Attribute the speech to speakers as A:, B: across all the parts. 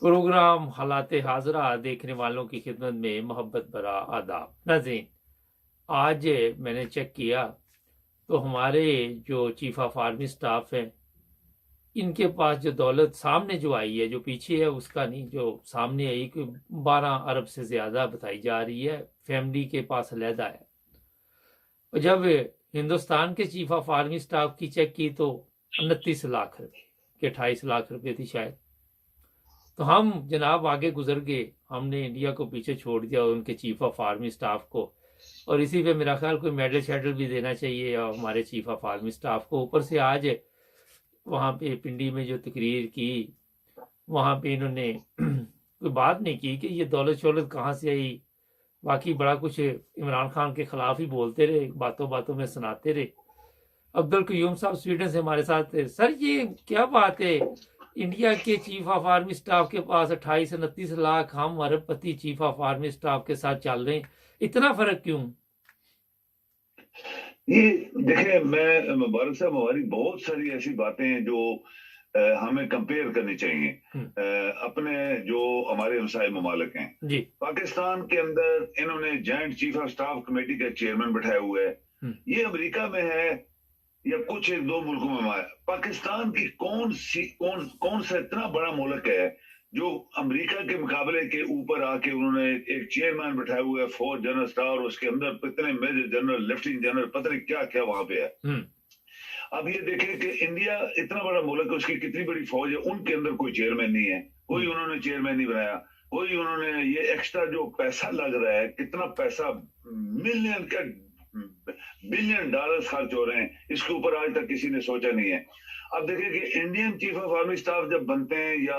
A: Programme हालात हाजरा देखने वालों की खिदमत में मोहब्बत भरा आदाब। नाज़रीन, आज मैंने चेक किया तो हमारे जो चीफ ऑफ आर्मी स्टाफ हैं, इनके पास जो दौलत सामने जो आई है, जो पीछे है उसका नहीं, जो सामने आई, कोई 12 अरब से ज्यादा बताई जा रही है, फैमिली के पास अलहदा है। और जब हिंदुस्तान के चीफ ऑफ आर्मी स्टाफ की चेक की तो 29 लाख रुपए के 28 लाख रुपए थी शायद। तो हम जनाब आगे गुजर गए, हमने इंडिया को पीछे छोड़ दिया और उनके चीफ ऑफ आर्मी स्टाफ को। और इसी पे मेरा ख्याल कोई मेडल शेडल भी देना चाहिए और हमारे चीफ ऑफ आर्मी स्टाफ को। ऊपर से आज वहाँ पे पिंडी में जो तकरीर की, वहाँ पे इन्होंने कोई बात नहीं की कि ये दौलत शौलत कहाँ से आई। बाकी बड़ा कुछ इमरान खान के खिलाफ ही बोलते रहे, बातों बातों में सुनाते रहे। अब्दुल कयूम साहब स्वीडन से हमारे साथ थे। सर, ये क्या बात है, इंडिया के चीफ ऑफ आर्मी स्टाफ के पास 28-29 लाख, हम अरबपति चीफ ऑफ आर्मी स्टाफ के साथ चल रहे हैं, इतना फर्क क्यों?
B: ये देखिए, मैं मुबारक साहब, हमारी बहुत सारी ऐसी बातें हैं जो हमें कंपेयर करनी चाहिए अपने जो हमारे हमसाए ममालिक हैं।
A: जी।
B: पाकिस्तान के अंदर इन्होंने joint chief of staff committee का चेयरमैन बैठाया हुआ है। ये अमेरिका में है या कुछ एक दो मुल्कों में है। पाकिस्तान की कौन सा इतना बड़ा मुल्क है जो अमेरिका के मुकाबले के ऊपर आके उन्होंने एक चेयरमैन बैठाया हुआ है फौज जनरल स्टाफ, और उसके अंदर इतने मेजर जनरल, लेफ्टिनेंट जनरल, पता नहीं क्या क्या वहां पे है। अब ये देखें कि इंडिया इतना बड़ा मुल्क है, उसकी कितनी बड़ी फौज है, उनके अंदर कोई चेयरमैन नहीं है, कोई उन्होंने चेयरमैन नहीं बनाया, कोई उन्होंने ये एक्स्ट्रा जो पैसा लग रहा है, कितना पैसा, मिलियन का बिलियन डॉलर्स खर्च हो रहे हैं, इसके ऊपर आज तक किसी ने सोचा नहीं है। अब देखिए कि Indian chief of army staff जब बनते हैं, या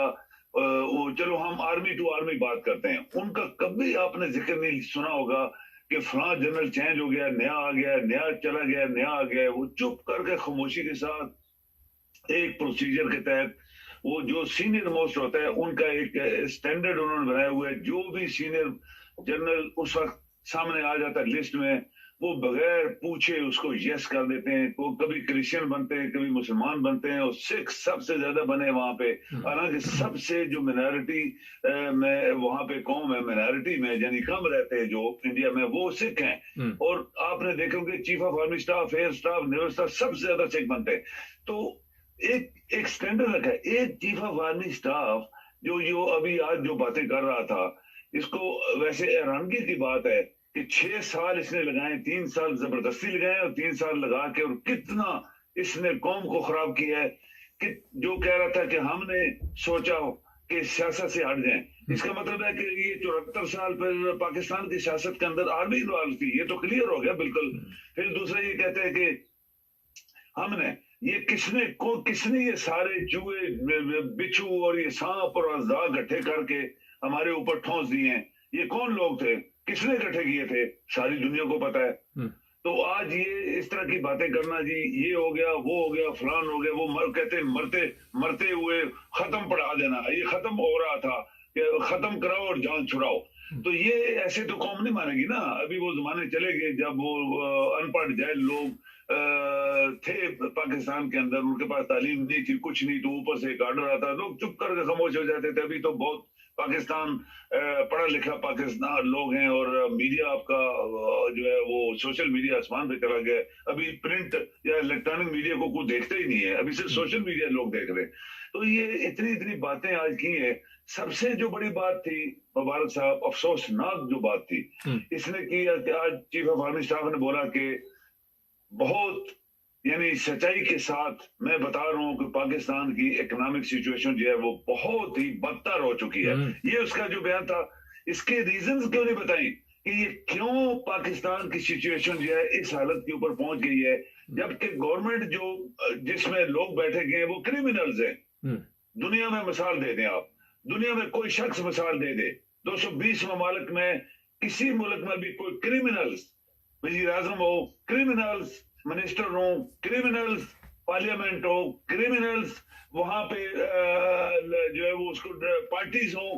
B: वो चलो हम आर्मी टू आर्मी बात करते हैं, उनका कभी आपने जिक्र नहीं सुना होगा कि फलां जनरल चेंज हो गया, नया आ गया, नया चला गया, नया आ गया। वो चुप करके खामोशी के साथ एक प्रोसीजर के तहत, वो जो सीनियर मोस्ट होता है उनका एक स्टैंडर्ड उन्होंने बनाया हुआ है। जो भी सीनियर जनरल उस वक्त सामने आ जाता है लिस्ट में, वो बगैर पूछे उसको यस कर देते हैं। वो कभी क्रिश्चियन बनते हैं, कभी मुसलमान बनते हैं, और सिख सबसे ज्यादा बने वहां पे। हालांकि सबसे जो मिनॉरिटी में वहां पे कौम है, मिनॉरिटी में यानी कम रहते हैं जो इंडिया में, वो सिख हैं। और आपने देखोगे chief of army staff, air staff, naval staff, सबसे ज्यादा सिख बनते हैं। तो एक एक स्टैंडर्ड रखा है। एक चीफ ऑफ आर्मी स्टाफ जो जो अभी आज जो बातें कर रहा था, इसको वैसे हैरानगी की बात है कि 6 साल इसने लगाए, 3 साल जबरदस्ती लगाए और 3 साल लगा के, और कितना इसने कौम को खराब किया है। कि जो कह रहा था कि हमने सोचा कि सियासत से हट जाएं, इसका मतलब है कि ये 74 साल पर पाकिस्तान की सियासत के अंदर आर्मी इन्वॉल्व थी, ये तो क्लियर हो गया बिल्कुल। फिर दूसरा ये कहते हैं कि हमने, ये किसने ये सारे चूहे, बिच्छू और ये सांप और अजदा इकट्ठे करके हमारे ऊपर ठोंस दिए हैं? ये कौन लोग थे, किसने इकट्ठे किए थे? सारी दुनिया को पता है। तो आज ये इस तरह की बातें करना, जी ये हो गया, वो हो गया, फलान हो गया, वो कहते हैं मरते मरते हुए खत्म पढ़ा देना, ये खत्म हो रहा था कि खत्म कराओ और जान छुड़ाओ। तो ये ऐसे तो कौम नहीं मानेगी ना। अभी वो जमाने चले गए जब वो अनपढ़ जाहिल लोग थे पाकिस्तान के अंदर, उनके पास तालीम नहीं थी, कुछ नहीं, तो ऊपर से एक ऑर्डर आता, लोग चुप करके खामोश हो जाते थे। अभी तो बहुत पाकिस्तान पढ़ा लिखा पाकिस्तान लोग हैं, और मीडिया आपका जो है वो सोशल मीडिया आसमान पे चला गया। अभी प्रिंट या इलेक्ट्रॉनिक मीडिया को कोई देखता ही नहीं है, अभी सिर्फ सोशल मीडिया लोग देख रहे हैं। तो ये इतनी इतनी बातें आज की है। सबसे जो बड़ी बात थी मुबारक साहब, अफसोसनाक जो बात थी इसने की, आज चीफ ऑफ आर्मी स्टाफ ने बोला कि बहुत यानी सच्चाई के साथ मैं बता रहा हूं कि पाकिस्तान की इकोनॉमिक सिचुएशन जो है वो बहुत ही बदतर हो चुकी है। ये उसका जो बयान था, इसके रीजंस क्यों नहीं बताई कि ये क्यों पाकिस्तान की सिचुएशन जो है इस हालत के ऊपर पहुंच गई है, जबकि गवर्नमेंट जो जिसमें लोग बैठे गए वो क्रिमिनल्स हैं। दुनिया में मिसाल दे दें आप, दुनिया में कोई शख्स मिसाल दे दे, 220 ममालिक में किसी मुल्क में भी कोई क्रिमिनल्स वजीर आजम हो, क्रिमिनल्स मिनिस्टर हो, क्रिमिनल्स पार्लियामेंट हो, क्रिमिनल्स वहां पे जो है वो उसको पार्टीज हो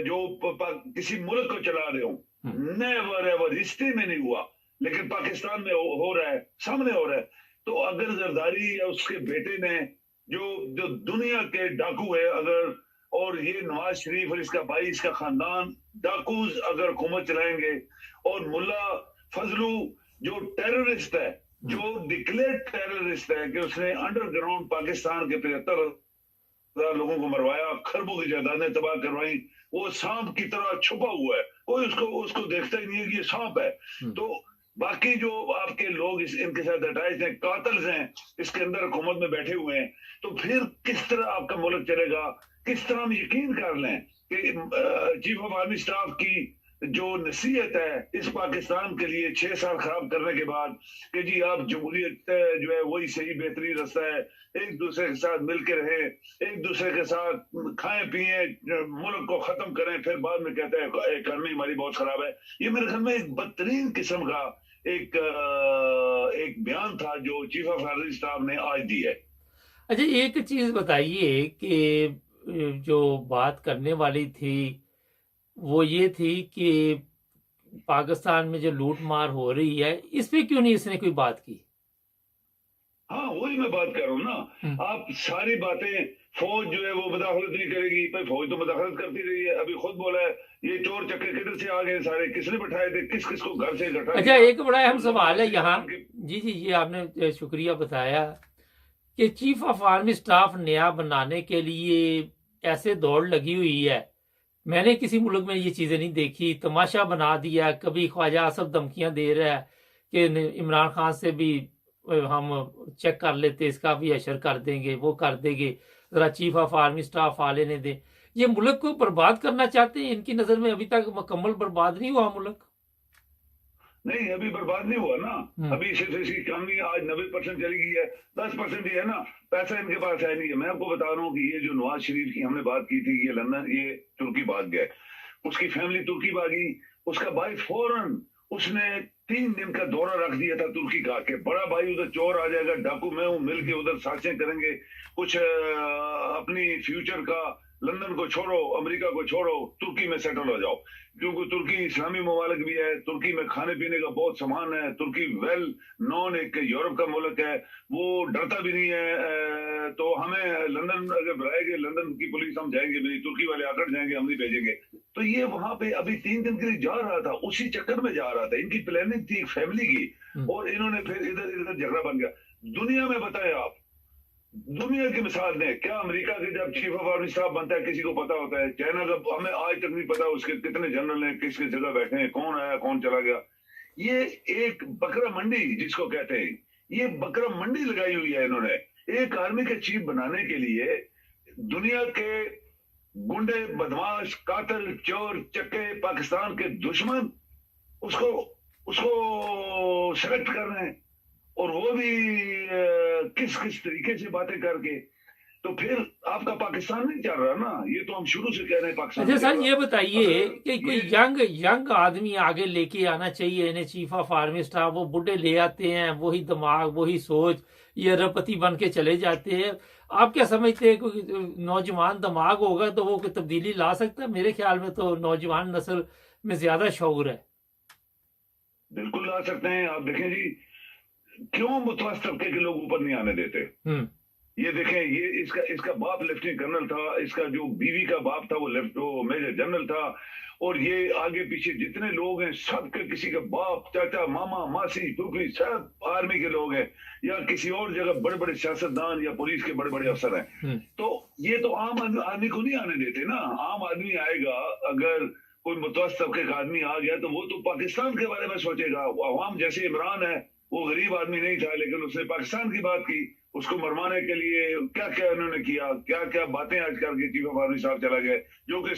B: जो किसी मुल्क को चला रहे हो। नेवर एवर हिस्ट्री में नहीं हुआ, लेकिन पाकिस्तान में हो रहा है, सामने हो रहा है। तो अगर जरदारी या उसके बेटे ने जो जो दुनिया के डाकू है, अगर और ये नवाज शरीफ और इसका भाई, इसका खानदान डाकूज अगर हुकूमत चलाएंगे, और मुल्ला फजलू जो टेररिस्ट है, जो डिक्लेयर टेररिस्ट है कि उसने अंडरग्राउंड पाकिस्तान के 75,000 लोगों को मरवाया, खरबों की जायदादें तबाह करवाई, वो सांप की तरह छुपा हुआ है, कोई उसको देखता ही नहीं है कि ये सांप है। तो बाकी जो आपके लोग इनके साथ अटैच हैं, कातल्स हैं, इसके अंदर हुकूमत में बैठे हुए हैं, तो फिर किस तरह आपका मुल्क चलेगा? किस तरह हम यकीन कर लें कि चीफ ऑफ आर्मी स्टाफ की जो नसीहत है इस पाकिस्तान के लिए 6 साल खराब करने के बाद कि जी आप जमहूरियत जो है वही सही बेहतरीन रास्ता है, एक दूसरे के साथ मिलकर रहे, एक दूसरे के साथ खाएं पिए, मुल्क को खत्म करें, फिर बाद में कहते हैं इकॉनमी हमारी बहुत खराब है। ये मेरे ख्याल में एक बदतरीन किस्म का एक बयान था जो चीफ ऑफ आर्मी स्टाफ ने आज दी है।
A: अच्छा, एक चीज बताइए कि जो बात करने वाली थी वो ये थी कि पाकिस्तान में जो लूट मार हो रही है इस पे क्यों नहीं इसने कोई बात की?
B: हाँ, वही मैं बात कर रहा हूँ ना। आप सारी बातें, फौज जो है वो मुदाखलत नहीं करेगी, भाई फौज तो मुदाखलत करती रही है। अभी खुद बोला है ये चोर चक्के किधर से आ गए सारे, किसने बैठाए थे, किस किस को घर से इकट्ठा।
A: अच्छा, एक बड़ा अहम सवाल है यहाँ। जी जी, ये आपने शुक्रिया बताया कि चीफ ऑफ आर्मी स्टाफ नया बनाने के लिए ऐसे दौड़ लगी हुई है। मैंने किसी मुल्क में ये चीज़ें नहीं देखी। तमाशा बना दिया, कभी ख्वाजा आसफ धमकियां दे रहा है कि इमरान खान से भी हम चेक कर लेते, इसका भी अशर कर देंगे, वो कर देंगे, जरा चीफ ऑफ आर्मी स्टाफ आ लेने दें। ये मुल्क को बर्बाद करना चाहते हैं। इनकी नजर में अभी तक मुकम्मल बर्बाद नहीं हुआ मुल्क।
B: नहीं, अभी बर्बाद नहीं हुआ ना। अभी सिर्फ इसकी इकॉनमी आज 90% चली गई है, 10% ही है ना, पैसा इनके पास है नहीं है। मैं आपको बता रहा हूँ कि ये जो नवाज शरीफ की हमने बात की थी, ये लंदन, ये तुर्की भाग गया, उसकी फैमिली तुर्की भागी, उसका भाई फौरन उसने 3 दिन का दौरा रख दिया था तुर्की का, के बड़ा भाई उधर चोर आ जाएगा, डाकू मैं हूं, मिलके उधर साजिशें करेंगे, कुछ अपनी फ्यूचर का, लंदन को छोड़ो, अमेरिका को छोड़ो, तुर्की में सेटल हो जाओ, क्योंकि तुर्की इस्लामी ममालिक भी है, तुर्की में खाने पीने का बहुत सामान है, तुर्की वेल नॉन एक यूरोप का मुल्क है, वो डरता भी नहीं है। तो हमें लंदन अगर बुलाएंगे, लंदन की पुलिस हम जाएंगे नहीं, तुर्की वाले आकर जाएंगे, हम नहीं भेजेंगे। तो ये वहां पे अभी 3 दिन के लिए जा रहा था, उसी चक्कर में जा रहा था। इनकी प्लानिंग थी फैमिली की, और इन्होंने फिर इधर इधर झगड़ा बन गया। दुनिया में बताए आप, दुनिया की मिसाल दें, क्या अमेरिका के जब चीफ ऑफ आर्मी स्टाफ बनता है किसी को पता होता है? चाइना का हमें आज तक नहीं पता उसके कितने जनरल हैं, किसकी जगह बैठे हैं, कौन आया कौन चला गया। ये एक बकरा मंडी जिसको कहते हैं, ये बकरा मंडी लगाई हुई है इन्होंने एक आर्मी के चीफ बनाने के लिए। दुनिया के गुंडे, बदमाश, कातिल, चोर चक्के, पाकिस्तान के दुश्मन उसको सेलेक्ट कर रहे हैं, और वो भी किस किस तरीके से बातें करके। तो फिर आपका पाकिस्तान नहीं चल रहा ना। ये तो हम शुरू से कह रहे हैं पाकिस्तान।
A: अच्छा सर, ये बताइए कि कोई यंग आदमी आगे लेके आना चाहिए इन्हें चीफ ऑफ आर्मी स्टाफ। वो बुढ़े ले आते हैं, वही दिमाग, वही सोच, ये अरबपति बन के चले जाते हैं। आप क्या समझते हैं, कोई नौजवान दिमाग होगा तो वो कोई तब्दीली ला सकता है? मेरे ख्याल में तो नौजवान नस्ल में ज्यादा शऊर है।
B: बिल्कुल ला सकते हैं। आप देखें जी, क्यों मुतवस्सित तबके के लोग ऊपर नहीं आने देते? ये देखें, ये इसका बाप लेफ्टिनेंट कर्नल था, इसका जो बीवी का बाप था वो मेजर जनरल था, और ये आगे पीछे जितने लोग हैं सबके किसी का बाप, चाचा, मामा, मासी, फूफी सब आर्मी के लोग हैं, या किसी और जगह बड़े बड़े सियासतदान या पुलिस के बड़े बड़े अफसर हैं। तो ये तो आम आदमी को नहीं आने देते ना। आम आदमी आएगा, अगर कोई मुतवस्सित तबके का आदमी आ गया तो वो तो पाकिस्तान के बारे में सोचेगा। अवाम जैसे इमरान है, वो गरीब आदमी नहीं था, लेकिन उसने पाकिस्तान की बात की, उसको मरवाने के लिए क्या क्या उन्होंने किया, क्या क्या बातें आज करके चीफ ऑफ आर्मी साहब चला गए, जो कि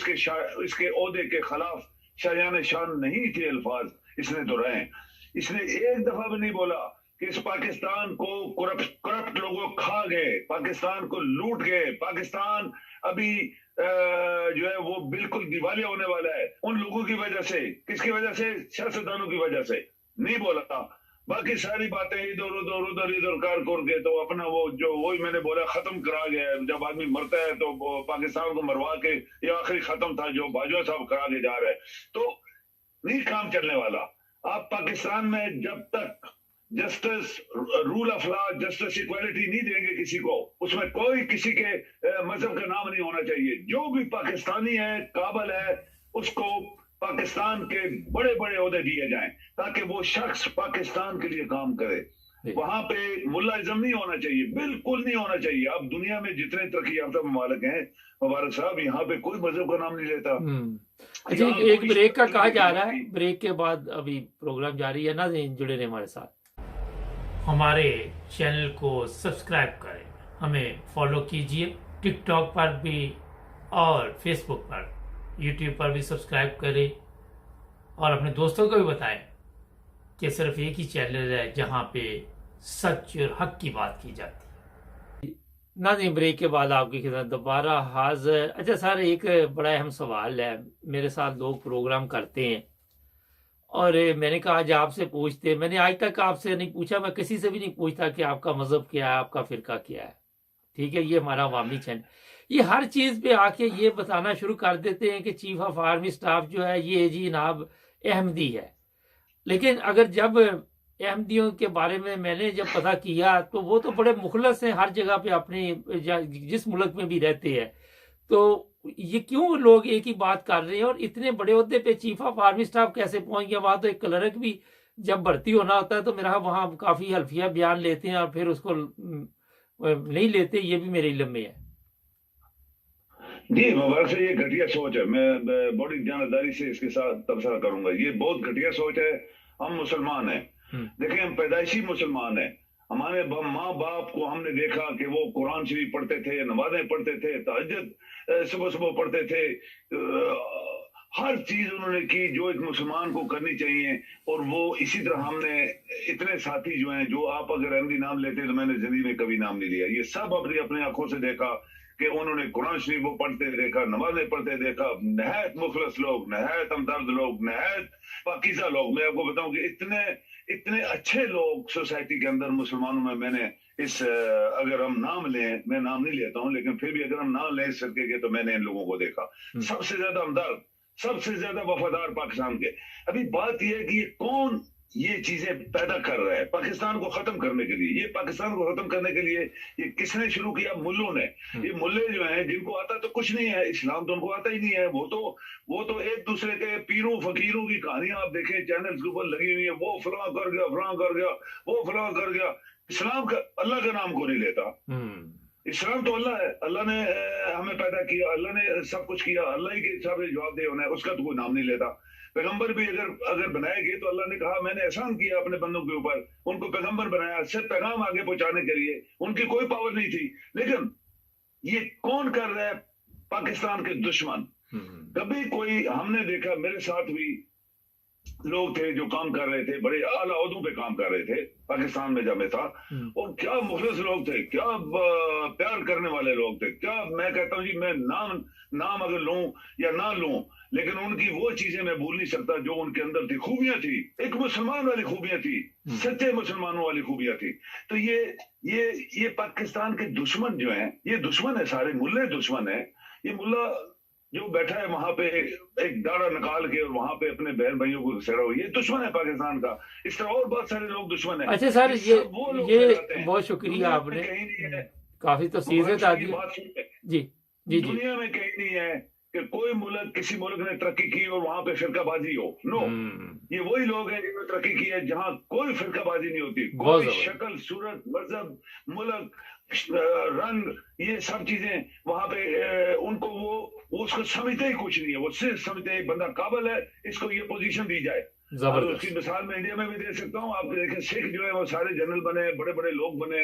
B: इसके ओहदे के खिलाफ शायान शान नहीं थे अल्फाज इसने दोहराए। इसने एक दफा भी नहीं बोला कि इस पाकिस्तान को करप्ट लोगों खा गए, पाकिस्तान को लूट गए, पाकिस्तान अभी जो है वो बिल्कुल दिवालिया होने वाला है उन लोगों की वजह से। किसकी वजह से? सियासतदानों की वजह से। नहीं बोला। बाकी सारी बातें इधर कार के तो अपना वो जो वही मैंने बोला खत्म करा गया है। जब आदमी मरता है तो पाकिस्तान को मरवा के ये आखिरी खत्म था जो बाजवा साहब करा के जा रहे हैं, तो नहीं काम चलने वाला। आप पाकिस्तान में जब तक justice, rule of law, justice, equality नहीं देंगे किसी को। उसमें कोई किसी के मजहब का नाम नहीं होना चाहिए। जो भी पाकिस्तानी है, काबिल है, उसको पाकिस्तान के बड़े बड़े ओहदे दिए जाएं ताकि वो शख्स पाकिस्तान के लिए काम करे। वहां पे मुल्लाइज्म नहीं होना चाहिए, बिल्कुल नहीं होना चाहिए। अब दुनिया में जितने तरक्की याफ्ता ममालिक हैं मुबारक साहब, यहाँ पे कोई मजहब का नाम नहीं लेता।
A: अच्छा, एक ब्रेक का कहा जा रहा है, ब्रेक के बाद अभी प्रोग्राम जारी है ना, जुड़े रहे हमारे साथ। हमारे चैनल को सब्सक्राइब करें, हमें फॉलो कीजिए, टिकटॉक पर भी और फेसबुक पर, यूट्यूब पर भी सब्सक्राइब करें और अपने दोस्तों को भी बताएं कि सिर्फ एक ही चैनल है जहां पे सच और हक की बात की जाती है। नाज़रीन, ब्रेक के बाद आपकी खिदमत दोबारा हाजिर। अच्छा सर, एक बड़ा अहम सवाल है। मेरे साथ लोग प्रोग्राम करते हैं और मैंने कहा आज आपसे पूछते। मैंने आज तक आपसे नहीं पूछा, मैं किसी से भी नहीं पूछता कि आपका मजहब क्या है, आपका फिरका क्या है। ठीक है, ये हमारा अवामी चैनल, ये हर चीज पे आके ये बताना शुरू कर देते हैं कि चीफ ऑफ आर्मी स्टाफ जो है ये जी जनाब अहमदी है। लेकिन अगर जब अहमदियों के बारे में मैंने जब पता किया तो वो तो बड़े मुखलस हैं, हर जगह पे अपने जिस मुल्क में भी रहते हैं। तो ये क्यों लोग एक ही बात कर रहे हैं और इतने बड़े ओहदे पे चीफ ऑफ आर्मी स्टाफ कैसे पहुंच गया? वहां तो एक क्लर्क भी जब भर्ती होना होता है तो मेरा वहां काफी हल्फिया बयान लेते हैं और फिर उसको नहीं लेते। ये भी मेरे इल्म में है।
B: जी, मुबारक से, ये घटिया सोच है। मैं बड़ी ध्यानदारी से इसके साथ तबसरा करूंगा। ये बहुत घटिया सोच है। हम मुसलमान हैं, देखिए हम पैदाइशी मुसलमान हैं। हमारे माँ बाप को हमने देखा कि वो कुरान शरीफ पढ़ते थे, नमाजें पढ़ते थे, तहज्जुद सुबह सुबह पढ़ते थे। हर चीज उन्होंने की जो एक मुसलमान को करनी चाहिए। और वो इसी तरह हमने इतने साथी जो हैं, जो आप अगर अहमदी नाम लेते हैं तो मैंने जिंदगी में कभी नाम नहीं लिया। ये सब अपनी अपनी आंखों से देखा कि उन्होंने कुरान शरीफ वो पढ़ते देखा, नमाजें पढ़ते देखा। नहायत मुखलस लोग, नहायत हमदर्द लोग, नहायत पाकीज़ा लोग। मैं आपको बताऊं कि इतने इतने अच्छे लोग सोसाइटी के अंदर मुसलमानों में मैंने इस अगर हम नाम लें, मैं नाम नहीं लेता हूं लेकिन फिर भी अगर हम नाम लें इस फिरके के, तो मैंने इन लोगों को देखा। सबसे ज्यादा हमदर्द, सबसे ज्यादा वफादार पाकिस्तान के। अभी बात यह है कि ये कौन ये चीजें पैदा कर रहा है पाकिस्तान को खत्म करने के लिए। ये पाकिस्तान को खत्म करने के लिए ये किसने शुरू किया? मुल्लों ने। ये मुल्ले जो हैं, जिनको आता तो कुछ नहीं है, इस्लाम तो उनको आता ही नहीं है। वो तो एक दूसरे के पीरों फकीरों की कहानियां आप देखें चैनल्स के ऊपर लगी हुई है। वो फलां कर गया, फलां कर गया, वो फलां कर गया। इस्लाम का, अल्लाह का नाम को नहीं लेता। इस्लाम तो अल्लाह है, अल्लाह ने हमें पैदा किया, अल्लाह ने सब कुछ किया, अल्लाह ही के हिसाब से जवाब दे होना है, उसका तो कोई नाम नहीं लेता। पैगंबर भी अगर बनाए गए तो अल्लाह ने कहा मैंने एहसान किया अपने बंदों के ऊपर, उनको पैगंबर बनाया सिर्फ पैगाम आगे पहुंचाने के लिए। उनकी कोई पावर नहीं थी। लेकिन ये कौन कर रहा है? पाकिस्तान के दुश्मन। कभी कोई, हमने देखा, मेरे साथ भी लोग थे जो काम कर रहे थे, बड़े आला ओहदों पे काम कर रहे थे पाकिस्तान में जब मैं था। और क्या मुखलिस लोग थे, क्या प्यार करने वाले लोग थे। क्या मैं कहता हूँ जी, मैं नाम अगर लूं या ना लूं, लेकिन उनकी वो चीजें मैं भूल नहीं सकता जो उनके अंदर थी, खूबियां थी, एक मुसलमान वाली खूबियां थी, सच्चे मुसलमानों वाली खूबियां थी। तो ये पाकिस्तान के दुश्मन जो हैं, ये दुश्मन है, सारे मुल्ले दुश्मन है। ये मुल्ला जो बैठा है वहां पे एक दाड़ा निकाल के और वहां पे अपने बहन भाइयों को घसेड़ा हुआ, ये दुश्मन है पाकिस्तान का। इस तरह और बहुत सारे लोग दुश्मन है।
A: अच्छा सर, ये बहुत शुक्रिया, आपने काफी तफसील से बता दी। जी,
B: दुनिया में कहीं नहीं है कि कोई मुल्क, किसी मुल्क ने तरक्की की और वहां पे फिरकाबाजी हो। नो, ये वही लोग हैं जिन्होंने तरक्की की है जहां कोई फिरकाबाजी नहीं होती। कोई शक्ल, सूरत, मजहब, मुल्क, रंग, ये सब चीजें वहां पे उनको वो उसको समझते ही कुछ नहीं है। वो सिर्फ समझते हैं बंदा काबिल है, इसको ये पोजीशन दी जाए। उसकी मिसाल मैं इंडिया में भी दे सकता हूँ। आप देखें, सिख जो है वो सारे जनरल बने, बड़े बड़े लोग बने,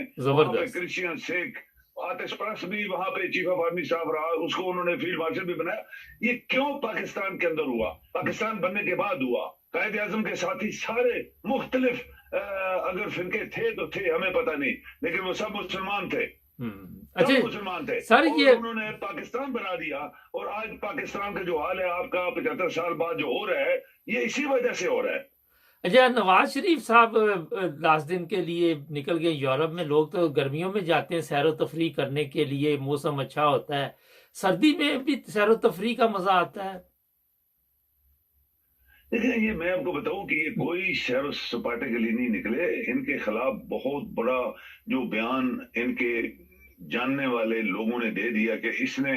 B: क्रिश्चियन, सिख, आतिश परस्त भी वहां पे चीफ ऑफ आर्मी स्टाफ रहा, उसको उन्होंने फील्ड मार्शल भी बनाया। ये क्यों पाकिस्तान के अंदर हुआ? पाकिस्तान बनने के बाद हुआ। कायदे आजम के साथी सारे मुख्तलिफ अगर फिरके थे तो थे, हमें पता नहीं, लेकिन वो सब मुसलमान थे।
A: अच्छा
B: मुसलमान थे
A: सर, ये
B: उन्होंने पाकिस्तान बना दिया। और आज पाकिस्तान का जो हाल है आपका 75 साल बाद जो हो रहा है, ये इसी वजह से हो रहा है।
A: अच्छा, नवाज शरीफ साहब 10 दिन के लिए निकल गए यूरोप में। लोग तो गर्मियों में जाते हैं सैर तफरी करने के लिए, मौसम अच्छा होता है। सर्दी में भी सैर तफरी का मजा आता है।
B: देखिए, ये मैं आपको बताऊं कि ये कोई शर सपाटे के लिए नहीं निकले। इनके खिलाफ बहुत बड़ा जो बयान इनके जानने वाले लोगों ने दे दिया कि इसने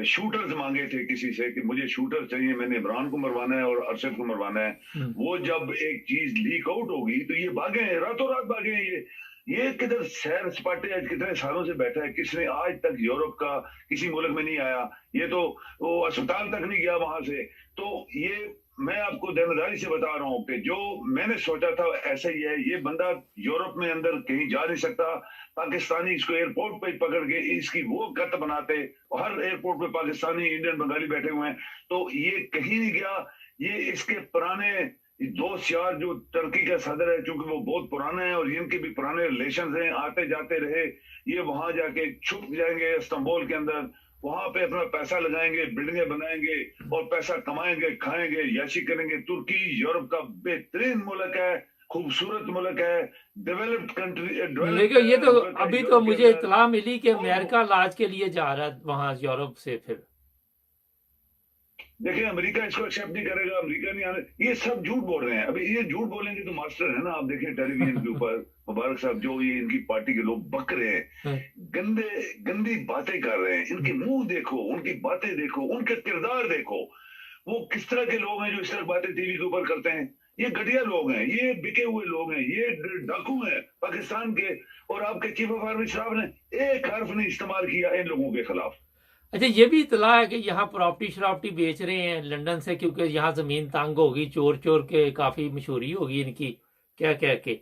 B: शूटर्स मांगे थे किसी से कि मुझे शूटर चाहिए, मैंने इमरान को मरवाना है और अरशद को मरवाना है। वो जब एक चीज लीक आउट होगी तो ये भागे हैं, रातों रात भागे हैं। ये किधर सैर सपाटे आज कितने सालों से बैठा है, किसने आज तक यूरोप का किसी मुल्क में नहीं आया। ये तो वो अस्पताल तक नहीं गया वहां से। तो ये मैं आपको जिम्मेदारी से बता रहा हूं कि जो मैंने सोचा था ऐसा ही है। ये बंदा यूरोप में अंदर कहीं जा नहीं सकता। पाकिस्तानी इसको एयरपोर्ट पे पकड़ के इसकी वो कत बनाते, हर एयरपोर्ट पे पाकिस्तानी इंडियन बंगाली बैठे हुए हैं। तो ये कहीं नहीं गया। ये इसके पुराने दोस्त यार जो टर्की का सदर है, चूंकि वो बहुत पुराना है और इनके भी पुराने रिलेशन हैं, आते जाते रहे। ये वहां जाके छुप जाएंगे इस्तांबुल के अंदर, वहां पे अपना पैसा लगाएंगे, बिल्डिंगें बनाएंगे और पैसा कमाएंगे, खाएंगे, याशी करेंगे। तुर्की यूरोप का बेहतरीन मुल्क है, खूबसूरत मुल्क है, डेवलप्ड कंट्री।
A: लेकिन ये तो अभी तो मुझे इतला मिली कि अमेरिका इलाज के लिए जा रहा है वहां यूरोप से। फिर
B: देखिए, अमेरिका इसको एक्सेप्ट नहीं करेगा, अमेरिका नहीं आने। ये सब झूठ बोल रहे हैं। अभी ये झूठ बोलेंगे तो मास्टर है ना, आप देखें टेलीविजन के ऊपर मुबारक साहब जो ये इनकी पार्टी के लोग बक रहे हैं, गंदे गंदी बातें कर रहे हैं। इनके मुंह देखो, उनकी बातें देखो, उनके किरदार देखो। वो किस तरह के लोग हैं जो इस तरह बातें टीवी के ऊपर करते हैं। ये घटिया लोग हैं, ये बिके हुए लोग हैं, ये डाकू हैं पाकिस्तान के। और आपके चीफ ऑफ आर्मी स्टाफ ने एक हर्फ नहीं इस्तेमाल किया इन लोगों के खिलाफ।
A: अच्छा, ये भी इतला है कि यहाँ प्रॉपर्टी शराप्टी बेच रहे हैं लंदन से, क्योंकि यहाँ जमीन तंग होगी, चोर चोर के काफी मशहूरी होगी इनकी क्या कह के।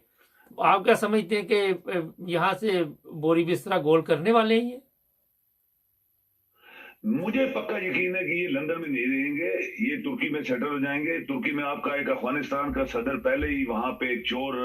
A: आप क्या समझते हैं कि यहाँ से बोरी बिस्तरा गोल करने वाले हैं?
B: मुझे पक्का यकीन है कि ये लंदन में नहीं रहेंगे, ये तुर्की में सेटल हो जाएंगे। तुर्की में आपका एक अफगानिस्तान का सदर पहले ही वहां पे एक चोर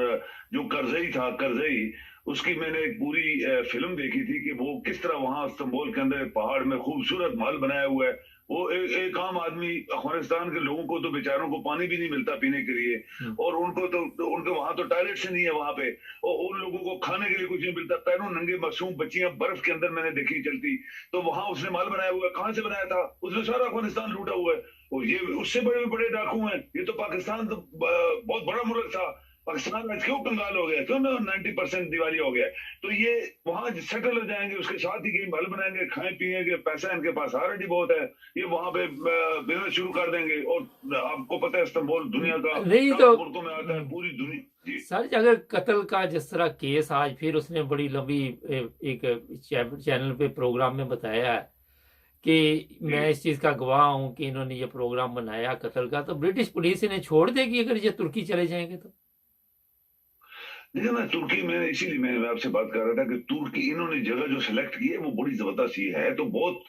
B: जो करजई था, करजई, उसकी मैंने एक पूरी फिल्म देखी थी कि वो किस तरह वहां इस्तांबुल के अंदर पहाड़ में खूबसूरत महल बनाया हुआ है। वो एक आम आदमी, अफगानिस्तान के लोगों को तो बेचारों को पानी भी नहीं मिलता पीने के लिए, और उनको तो उनके वहां तो टॉयलेट्स नहीं है वहां पे, और उन लोगों को खाने के लिए कुछ नहीं मिलता। पैरों नंगे मासूम बच्चियां बर्फ के अंदर मैंने देखी चलती। तो वहां उसने माल बनाया हुआ है। कहां से बनाया था उसने? सारा अफगानिस्तान लूटा हुआ है। और ये उससे बड़े बड़े डाकू हैं। ये तो पाकिस्तान तो बहुत बड़ा मुल्क था। पाकिस्तान आज क्यों कंगाल हो गया, क्यों ना 90% दिवालिया हो गया? तो ये वहां सेटल हो जाएंगे, उसके साथ ही कहीं महल बनाएंगे, खाए पिएंगे, पैसा इनके पास ऑलरेडी बहुत है। ये वहां पे बिजनेस शुरू कर देंगे। और आपको पता है इस्तांबुल दुनिया का
A: नहीं तो
B: मुल्कों में आता है, पूरी दुनिया।
A: सर, अगर कत्ल का जिस तरह केस आज फिर उसने बड़ी लंबी एक चैनल पे प्रोग्राम में बताया है कि मैं इस चीज का गवाह हूं कि इन्होंने ये प्रोग्राम बनाया कत्ल का, तो ब्रिटिश पुलिस इन्हें छोड़ देगी अगर ये तुर्की चले जाएंगे तो?
B: देखिए ना, तुर्की में इसीलिए मैं आपसे बात कर रहा था कि तुर्की इन्होंने जगह जो सिलेक्ट की है वो बड़ी जबरदस्त ही है। तो बहुत,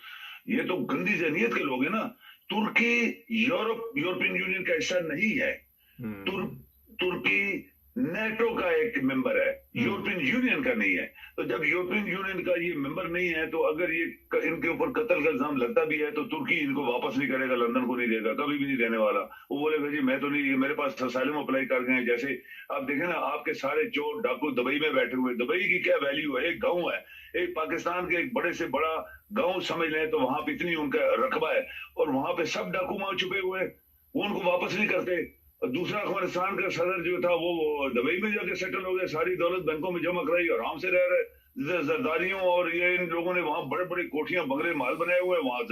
B: ये तो गंदी जहनीत के लोग हैं ना। तुर्की यूरोपियन यूनियन का हिस्सा नहीं है। तुर्की नेटो का एक मेंबर है, यूरोपियन यूनियन का नहीं है। तो जब यूरोपियन यूनियन का ये मेंबर नहीं है, तो अगर ये इनके ऊपर कत्ल का इल्जाम लगता भी है तो तुर्की इनको वापस नहीं करेगा, लंदन को नहीं देगा, कभी भी नहीं देने वाला। वो बोलेगा जी मैं तो नहीं, मेरे पास असाइलम अप्लाई कर गए। जैसे आप देखें ना, आपके सारे चोर डाकू दुबई में बैठे हुए। दुबई की क्या वैल्यू है? एक गाँव है, एक पाकिस्तान के एक बड़े से बड़ा गाँव समझ लें, तो वहां पे इतनी उनका रकबा है। और वहां पे सब डाकू वहां छुपे हुए हैं, वो उनको वापस नहीं करते। दूसरा, अफगानिस्तान का सदर जो था वो दुबई में जाके सेटल हो गया, सारी दौलत बैंकों में जमा कराई, आराम से रह रहे। जरदारियों और ये इन लोगों ने वहां बड़े बड़े कोठियां बंगले महल बनाए हुए हैं, वहां